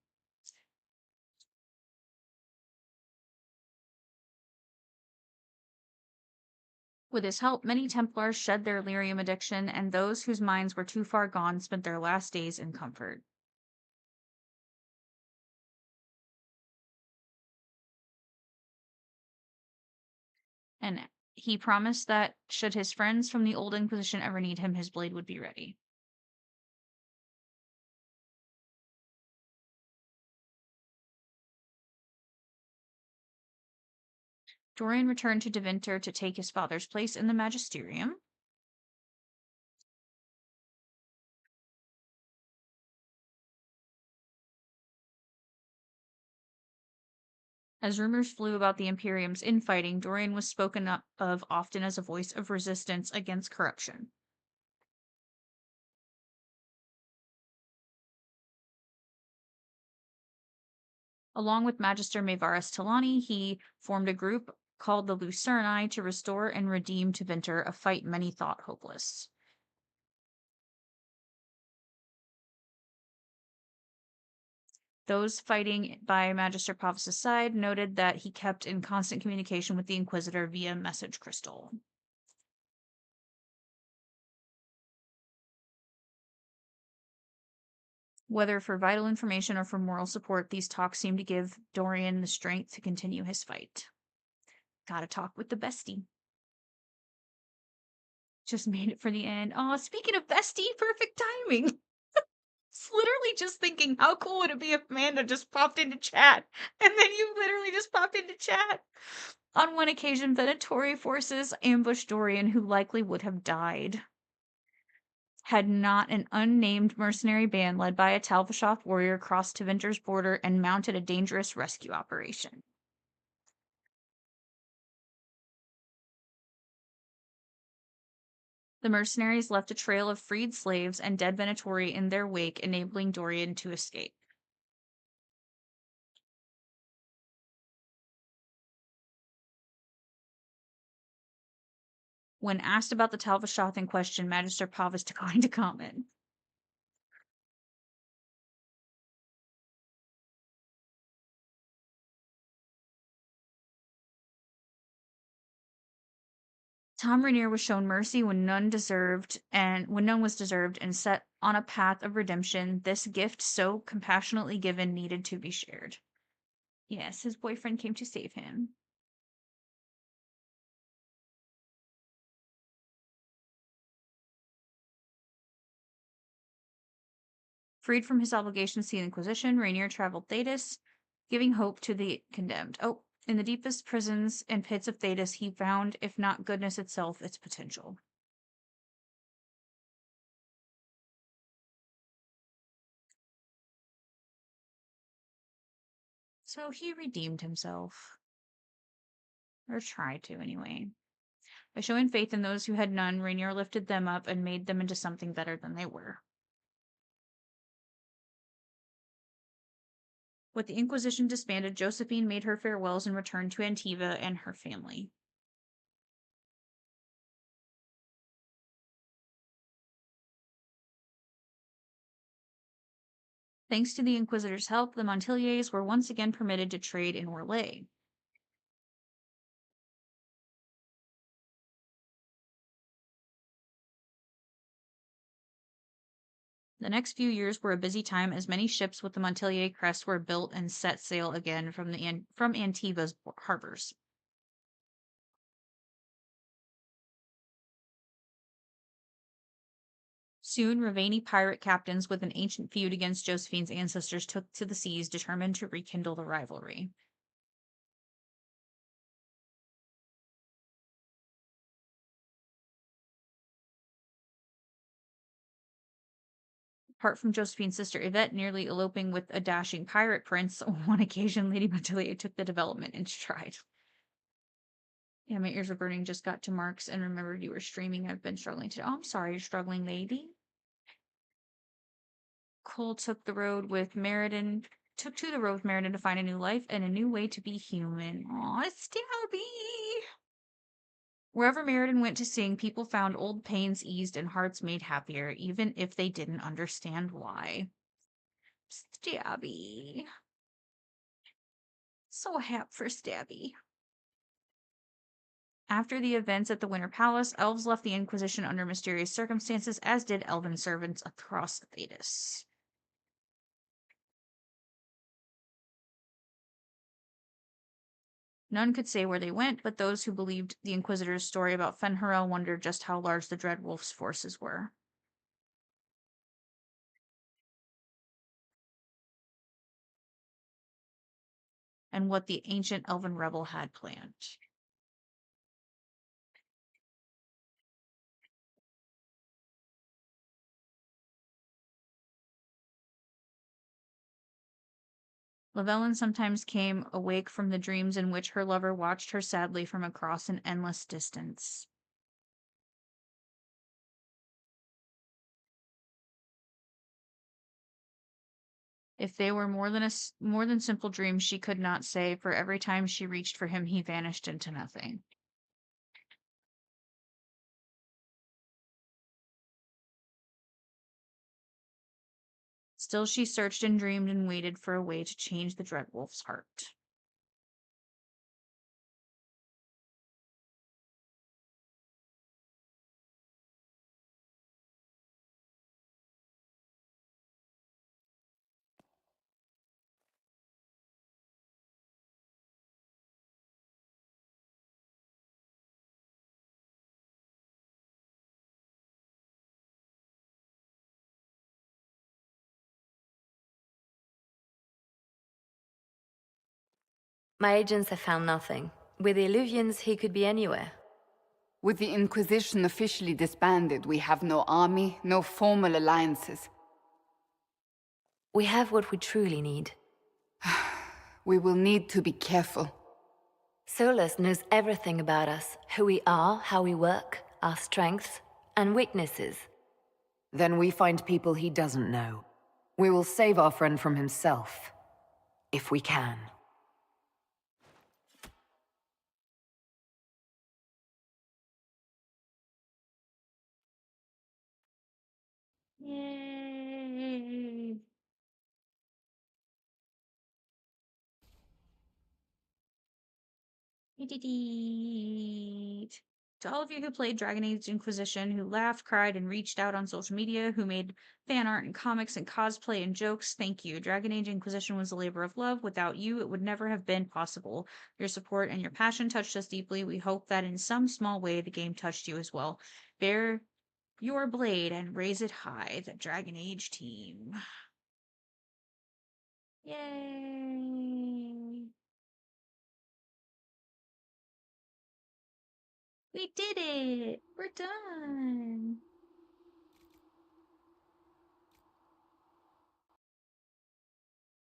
With his help, many Templars shed their lyrium addiction, and those whose minds were too far gone spent their last days in comfort. And he promised that, should his friends from the Old Inquisition ever need him, his blade would be ready. Dorian returned to Tevinter to take his father's place in the Magisterium. As rumors flew about the Imperium's infighting, Dorian was spoken of often as a voice of resistance against corruption. Along with Magister Maevaris Talani, he formed a group called the Lucerni to restore and redeem Tevinter, a fight many thought hopeless. Those fighting by Magister Pavis' side noted that he kept in constant communication with the Inquisitor via message crystal. Whether for vital information or for moral support, these talks seemed to give Dorian the strength to continue his fight. Gotta talk with the bestie. Just made it for the end. Oh, speaking of bestie, perfect timing. It's literally just thinking, how cool would it be if Amanda just popped into chat? And then you literally just popped into chat. On one occasion, Venatori forces ambushed Dorian, who likely would have died had not an unnamed mercenary band led by a Talvashoth warrior crossed Tevinter's border and mounted a dangerous rescue operation. The mercenaries left a trail of freed slaves and dead Venatori in their wake, enabling Dorian to escape. When asked about the Talvashoth in question, Magister Pavis declined to comment. Tom Rainier was shown mercy when none was deserved and set on a path of redemption. This gift, so compassionately given, needed to be shared. Yes, his boyfriend came to save him. Freed from his obligations to the Inquisition, Rainier traveled Thedas, giving hope to the condemned. Oh, in the deepest prisons and pits of Thedas, he found, if not goodness itself, its potential. So he redeemed himself. Or tried to, anyway. By showing faith in those who had none, Rainier lifted them up and made them into something better than they were. With the Inquisition disbanded, Josephine made her farewells and returned to Antiva and her family. Thanks to the Inquisitor's help, the Montiliers were once again permitted to trade in Orlais. The next few years were a busy time as many ships with the Montilier crest were built and set sail again from Antiva's harbors. Soon, Ravani pirate captains with an ancient feud against Josephine's ancestors took to the seas, determined to rekindle the rivalry. Apart from Josephine's sister Yvette nearly eloping with a dashing pirate prince, on one occasion Lady Montilier took the development in stride. Yeah, my ears are burning. Just got to Mark's and remembered you were streaming. I've been struggling today. Oh, I'm sorry, you're struggling, lady. Cole took to the road with Meriden to find a new life and a new way to be human. Aw, Stabby! Wherever Meriden went to sing, people found old pains eased and hearts made happier, even if they didn't understand why. Stabby. So happy for Stabby. After the events at the Winter Palace, elves left the Inquisition under mysterious circumstances, as did elven servants across Thedas. None could say where they went, but those who believed the Inquisitor's story about Fen'Harel wondered just how large the Dread Wolf's forces were. And what the ancient elven rebel had planned. Llewellyn sometimes came awake from the dreams in which her lover watched her sadly from across an endless distance. If they were more than simple dreams, she could not say, for every time she reached for him, he vanished into nothing. Still, she searched and dreamed and waited for a way to change the Dread Wolf's heart. My agents have found nothing. With the Illuvians, he could be anywhere. With the Inquisition officially disbanded, we have no army, no formal alliances. We have what we truly need. We will need to be careful. Solus knows everything about us. Who we are, how we work, our strengths and weaknesses. Then we find people he doesn't know. We will save our friend from himself. If we can. Yay! To all of you who played Dragon Age Inquisition, who laughed, cried, and reached out on social media, who made fan art and comics and cosplay and jokes, thank you. Dragon Age Inquisition was a labor of love. Without you, it would never have been possible. Your support and your passion touched us deeply. We hope that in some small way the game touched you as well. Bear your blade and raise it high, the Dragon Age team. Yay! We did it! We're done!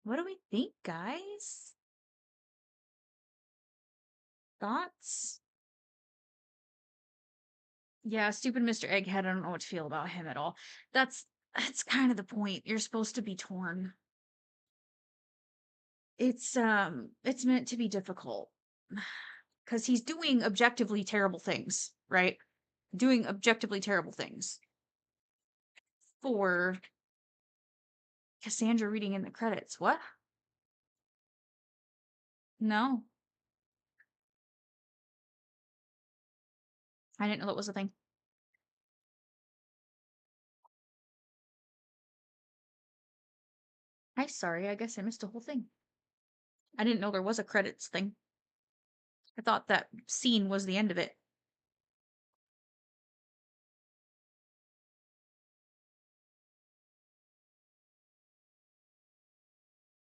What do we think, guys? Thoughts? Yeah, stupid Mr. Egghead, I don't know what to feel about him at all. That's kind of the point. You're supposed to be torn. It's meant to be difficult. Because he's doing objectively terrible things, right? Doing objectively terrible things. For Cassandra reading in the credits. What? No. I didn't know that was a thing. I'm sorry, I guess I missed a whole thing. I didn't know there was a credits thing. I thought that scene was the end of it.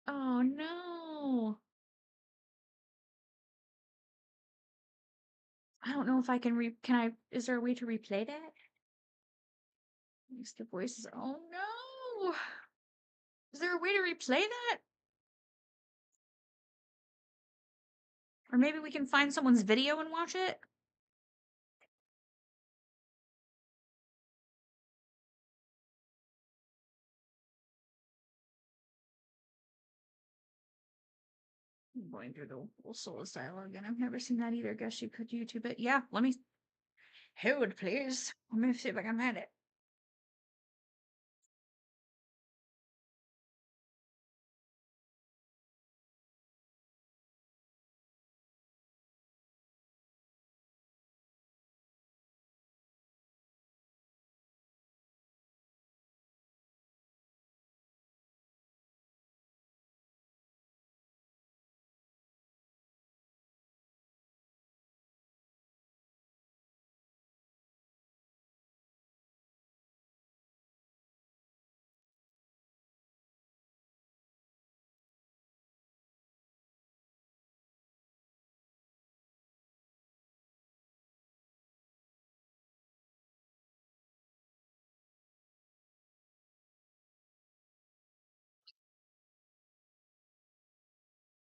Oh no. I don't know if I can is there a way to replay that? Skip voices. Oh no. Is there a way to replay that? Or maybe we can find someone's video and watch it? I'm going through the whole Souls dialogue and I've never seen that either. Guess you could YouTube it. Yeah, let me hold please. Let me see if I can find it.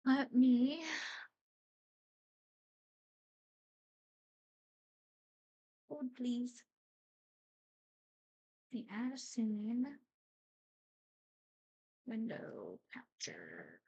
Let me hold please. The add a scene. Window capture.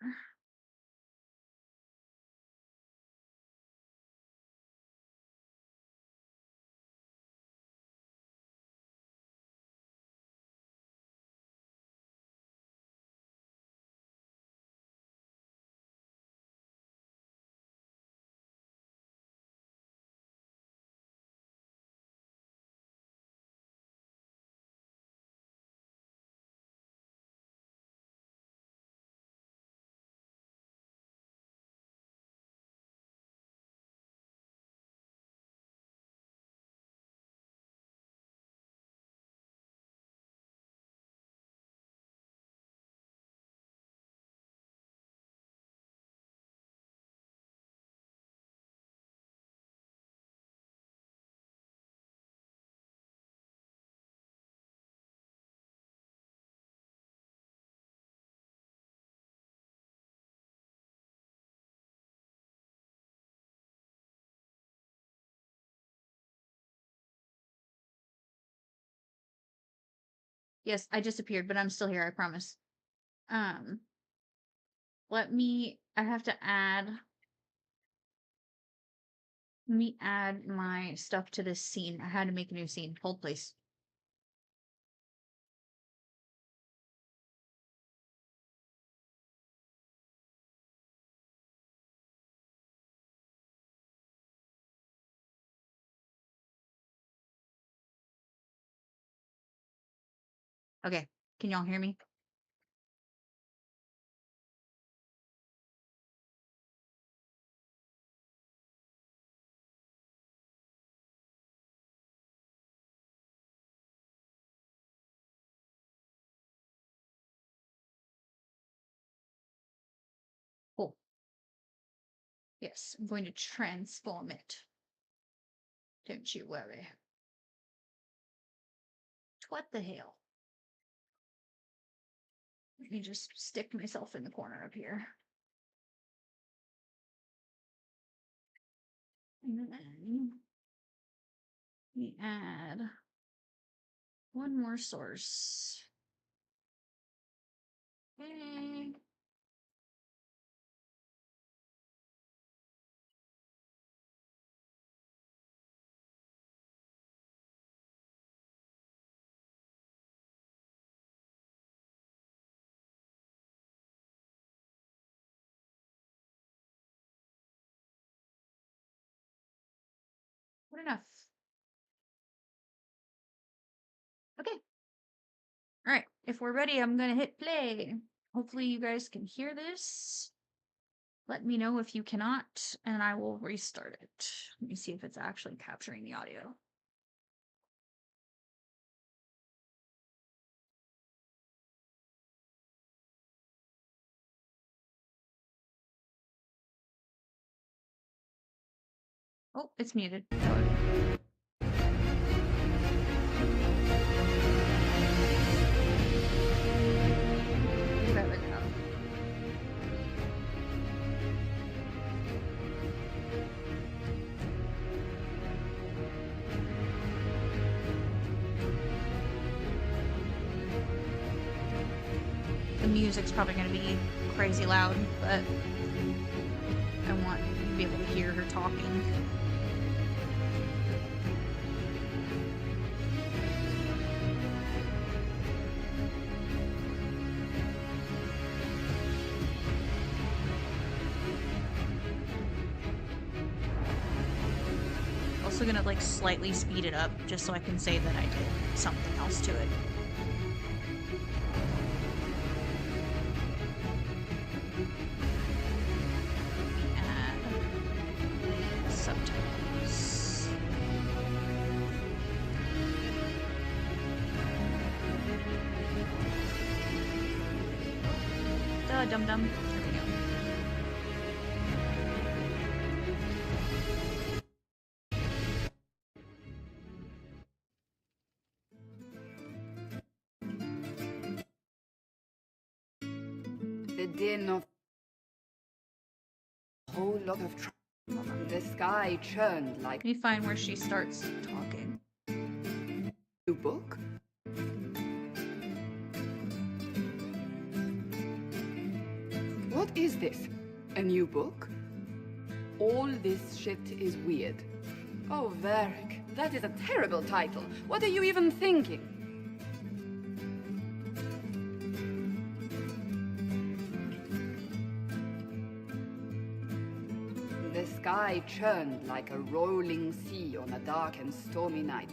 Yes, I disappeared, but I'm still here, I promise. I have to add let me add my stuff to this scene. I had to make a new scene. Hold please. Okay, can y'all hear me? Cool. Yes, I'm going to transform it. Don't you worry. What the hell? Let me just stick myself in the corner up here. And then We add one more source. Okay. Good enough. Okay. All right. If we're ready, I'm going to hit play. Hopefully you guys can hear this. Let me know if you cannot, and I will restart it. Let me see if it's actually capturing the audio. Oh, it's muted. There we go. The music's probably going to be crazy loud, but I want you to be able to hear her talking. Also gonna like slightly speed it up just so I can say that I did something else to it. Add subtitles. Duh, dum dum. There we go. The din of a whole lot of trouble. The sky churned like. Let me find where she starts talking. New book? What is this? A new book? All this shit is weird. Oh, Varric, that is a terrible title. What are you even thinking? The sky churned like a rolling sea on a dark and stormy night,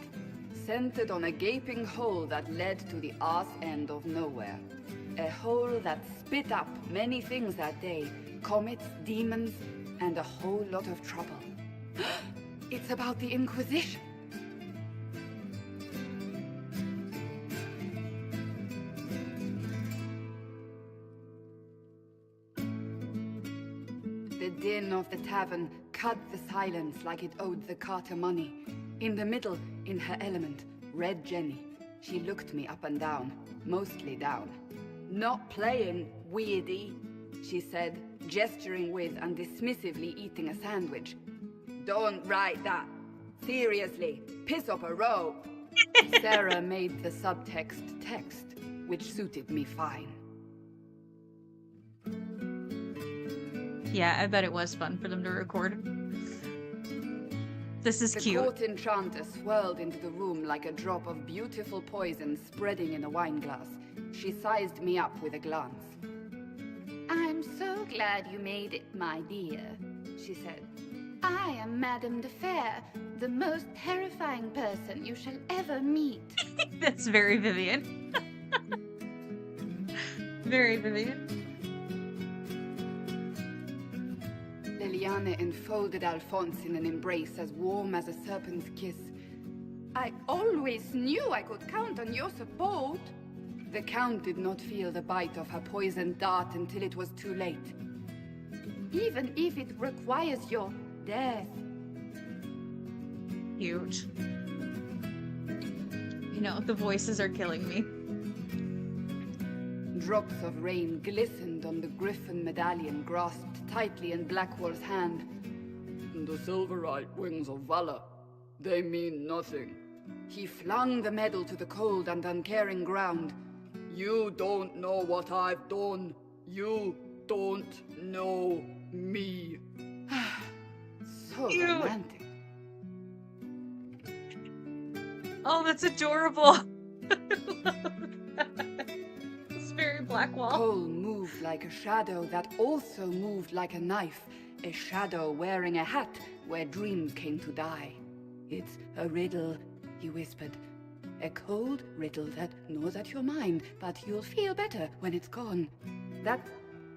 centered on a gaping hole that led to the arse end of nowhere. A hole that spit up many things that day, comets, demons, and a whole lot of trouble. It's about the Inquisition. The din of the tavern cut the silence like it owed the carter money. In the middle, in her element, Red Jenny. She looked me up and down, mostly down. Not playing, weirdy, she said, gesturing with and dismissively eating a sandwich. Don't write that. Seriously, piss up a robe. Sarah made the subtext text, which suited me fine. Yeah, I bet it was fun for them to record. This is cute. The court enchanter swirled into the room like a drop of beautiful poison spreading in a wineglass. She sized me up with a glance. I'm so glad you made it, my dear, she said. I am Madame de Fer, the most terrifying person you shall ever meet. That's very Vivian. Very Vivian. Liliane enfolded Alphonse in an embrace as warm as a serpent's kiss. I always knew I could count on your support. The Count did not feel the bite of her poisoned dart until it was too late. Even if it requires your death. Huge. You know, the voices are killing me. Drops of rain glistened on the griffin medallion grasped tightly in Blackwall's hand. The silver-eyed wings of valor. They mean nothing. He flung the medal to the cold and uncaring ground. You don't know what I've done. You don't know me. So Cute. romantic. Oh, that's adorable. It's very Blackwall. Cole moved like a shadow that also moved like a knife. A shadow wearing a hat where dreams came to die. It's a riddle, he whispered. A cold riddle that gnaws at your mind, but you'll feel better when it's gone. That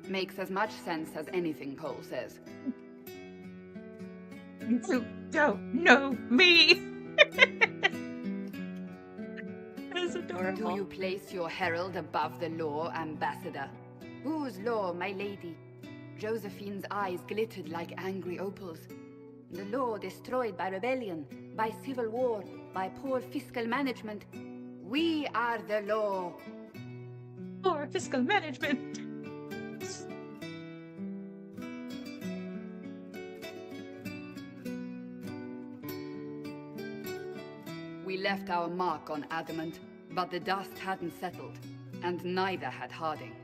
makes as much sense as anything Cole says. You don't know me. That's adorable. Do you place your herald above the law, Ambassador? Whose law, my lady? Josephine's eyes glittered like angry opals. The law destroyed by rebellion, by civil war, by poor fiscal management. We are the law. Poor fiscal management. We left our mark on Adamant, but the dust hadn't settled, and neither had Harding.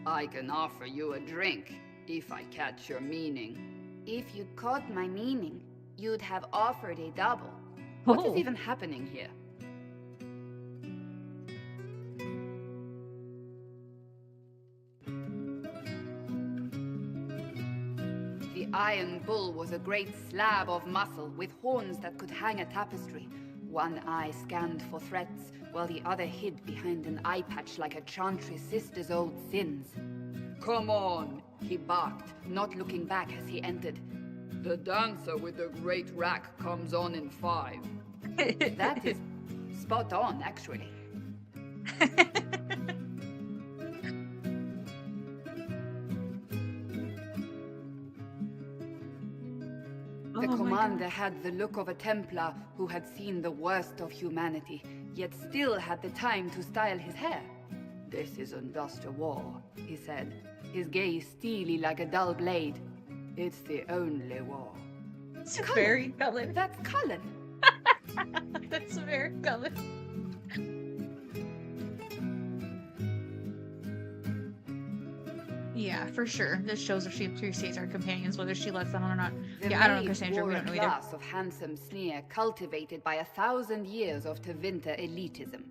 I can offer you a drink, if I catch your meaning. If you caught my meaning, you'd have offered a double. What is even happening here? The Iron Bull was a great slab of muscle with horns that could hang a tapestry. One eye scanned for threats, while the other hid behind an eye patch like a chantry's sister's old sins. Come on, he barked, not looking back as he entered. The dancer with the great rack comes on in 5. That is spot on, actually. The commander had the look of a Templar who had seen the worst of humanity, yet still had the time to style his hair. This isn't just a war, he said, his gaze steely like a dull blade. It's the only war. It's very Cullen. That's Cullen. That's very Cullen. Yeah, for sure. This shows if she appreciates our companions, whether she lets them on or not. Yeah, I don't know, Cassandra. We don't know either. Class of handsome sneer cultivated by 1,000 years of Tevinter elitism.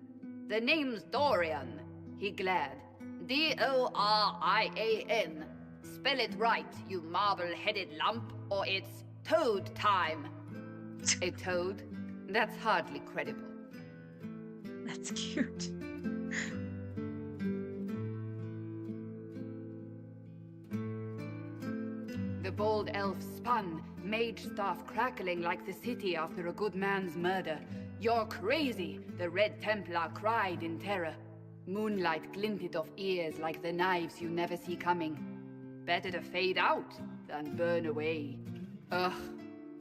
The name's Dorian. He glared. D-O-R-I-A-N. Spell it right, you marble-headed lump, or it's toad time. A toad? That's hardly credible. That's cute. The bold elf spun, mage staff crackling like the city after a good man's murder. You're crazy, the Red Templar cried in terror. Moonlight glinted off ears like the knives you never see coming. Better to fade out than burn away. Ugh,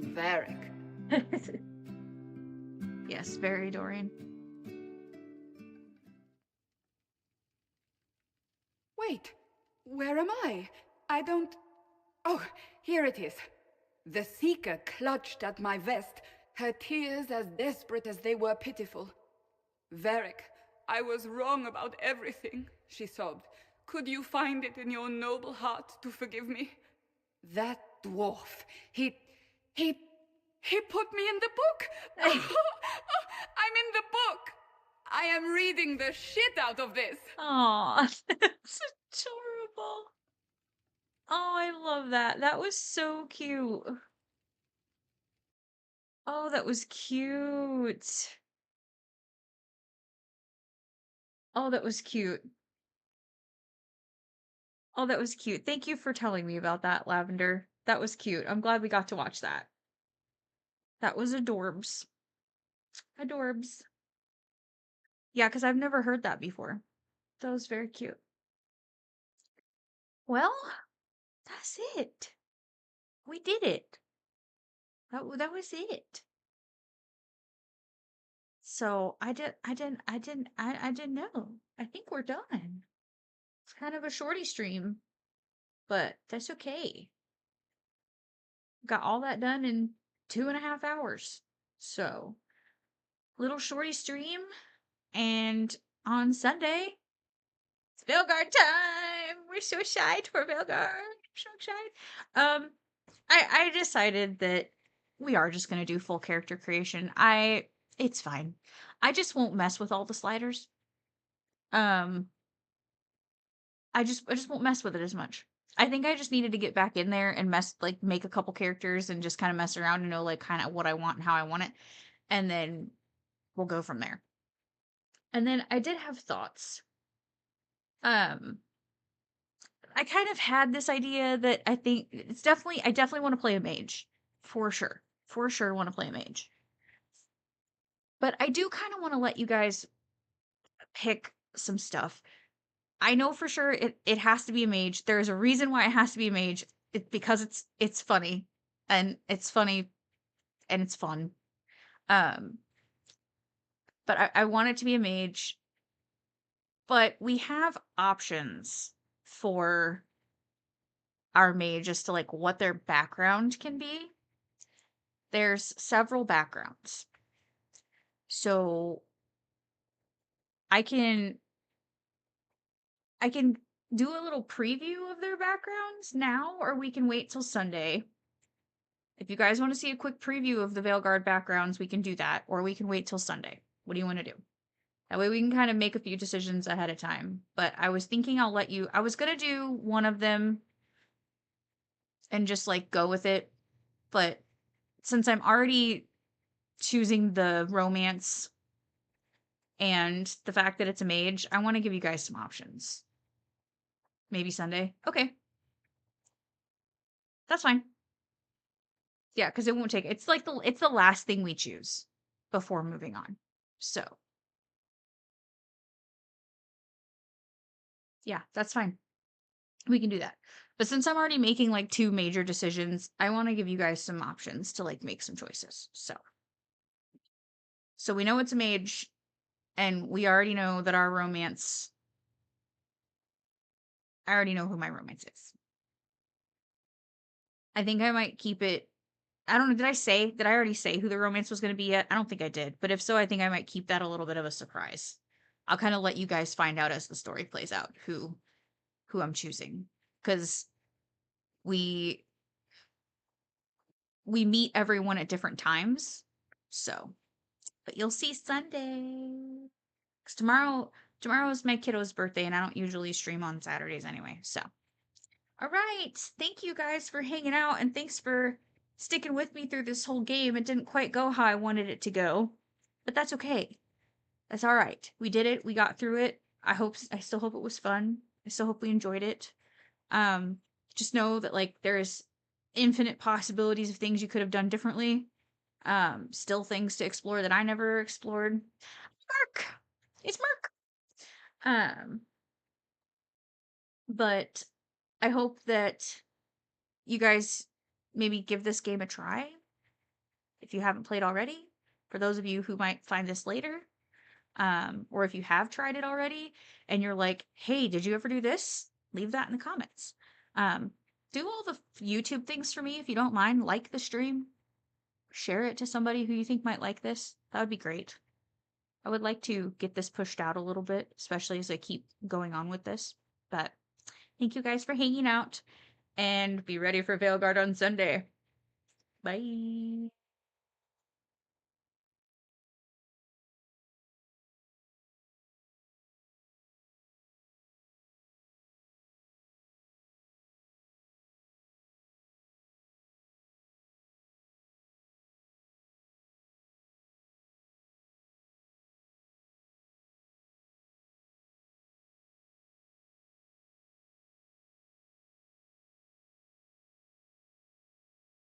Varric. Yes, very Dorian. Wait, where am I? I don't... Oh, here it is. The Seeker clutched at my vest, her tears as desperate as they were pitiful. Varric, I was wrong about everything, she sobbed. Could you find it in your noble heart to forgive me? That dwarf, he put me in the book! I'm in the book! I am reading the shit out of this! Aw, that's adorable. Oh, I love that. That was so cute. Oh, that was cute. Oh, that was cute. Oh, that was cute. Thank you for telling me about that, Lavender. That was cute. I'm glad we got to watch that. That was adorbs. Adorbs. Yeah, because I've never heard that before. That was very cute. Well, that's it. We did it. That was it. So I didn't know. I think we're done. It's kind of a shorty stream, but that's okay. Got all that done in 2.5 hours. So, little shorty stream, and on Sunday, it's Veilguard time. We're so excited for Veilguard. So excited. I decided that we are just gonna do full character creation. It's fine. I just won't mess with all the sliders. I just won't mess with it as much. I think I just needed to get back in there and make a couple characters and just kind of mess around and know like kind of what I want and how I want it, and then we'll go from there. And then I did have thoughts. I kind of had this idea that I think I definitely want to play a mage. For sure. For sure want to play a mage. But I do kind of want to let you guys pick some stuff. I know for sure it has to be a mage. There's a reason why it has to be a mage. Because it's funny. And it's funny and it's fun. But I want it to be a mage. But we have options for our mage as to like what their background can be. There's several backgrounds. So I can do a little preview of their backgrounds now, or we can wait till Sunday. If you guys want to see a quick preview of the Veilguard backgrounds, we can do that, or we can wait till Sunday. What do you want to do? That way we can kind of make a few decisions ahead of time. But I was thinking I was going to do one of them and just like go with it. But since I'm already choosing the romance and the fact that it's a mage, I want to give you guys some options. Maybe Sunday. Okay. That's fine. Yeah, because it won't take it's the last thing we choose before moving on. So yeah, that's fine. We can do that. But since I'm already making like two major decisions, I want to give you guys some options to like make some choices. So we know it's a mage, and we already know that our romance. I already know who my romance is. I think I might keep it. I don't know. Did I already say who the romance was going to be yet? I don't think I did. But if so, I think I might keep that a little bit of a surprise. I'll kind of let you guys find out as the story plays out who I'm choosing. Because we meet everyone at different times. So, but you'll see Sunday. Because tomorrow is my kiddo's birthday, and I don't usually stream on Saturdays anyway. So, all right. Thank you guys for hanging out, and thanks for sticking with me through this whole game. It didn't quite go how I wanted it to go, but that's okay. That's all right. We did it. We got through it. I still hope it was fun. I still hope we enjoyed it. Just know that like there's infinite possibilities of things you could have done differently. Still things to explore that I never explored. Mark! It's Mark! But I hope that you guys maybe give this game a try if you haven't played already. For those of you who might find this later, or if you have tried it already and you're like, hey, did you ever do this? Leave that in the comments. Do all the YouTube things for me if you don't mind. Like the stream. Share it to somebody who you think might like this. That would be great. I would like to get this pushed out a little bit, especially as I keep going on with this. But thank you guys for hanging out, and be ready for Veilguard on Sunday. Bye.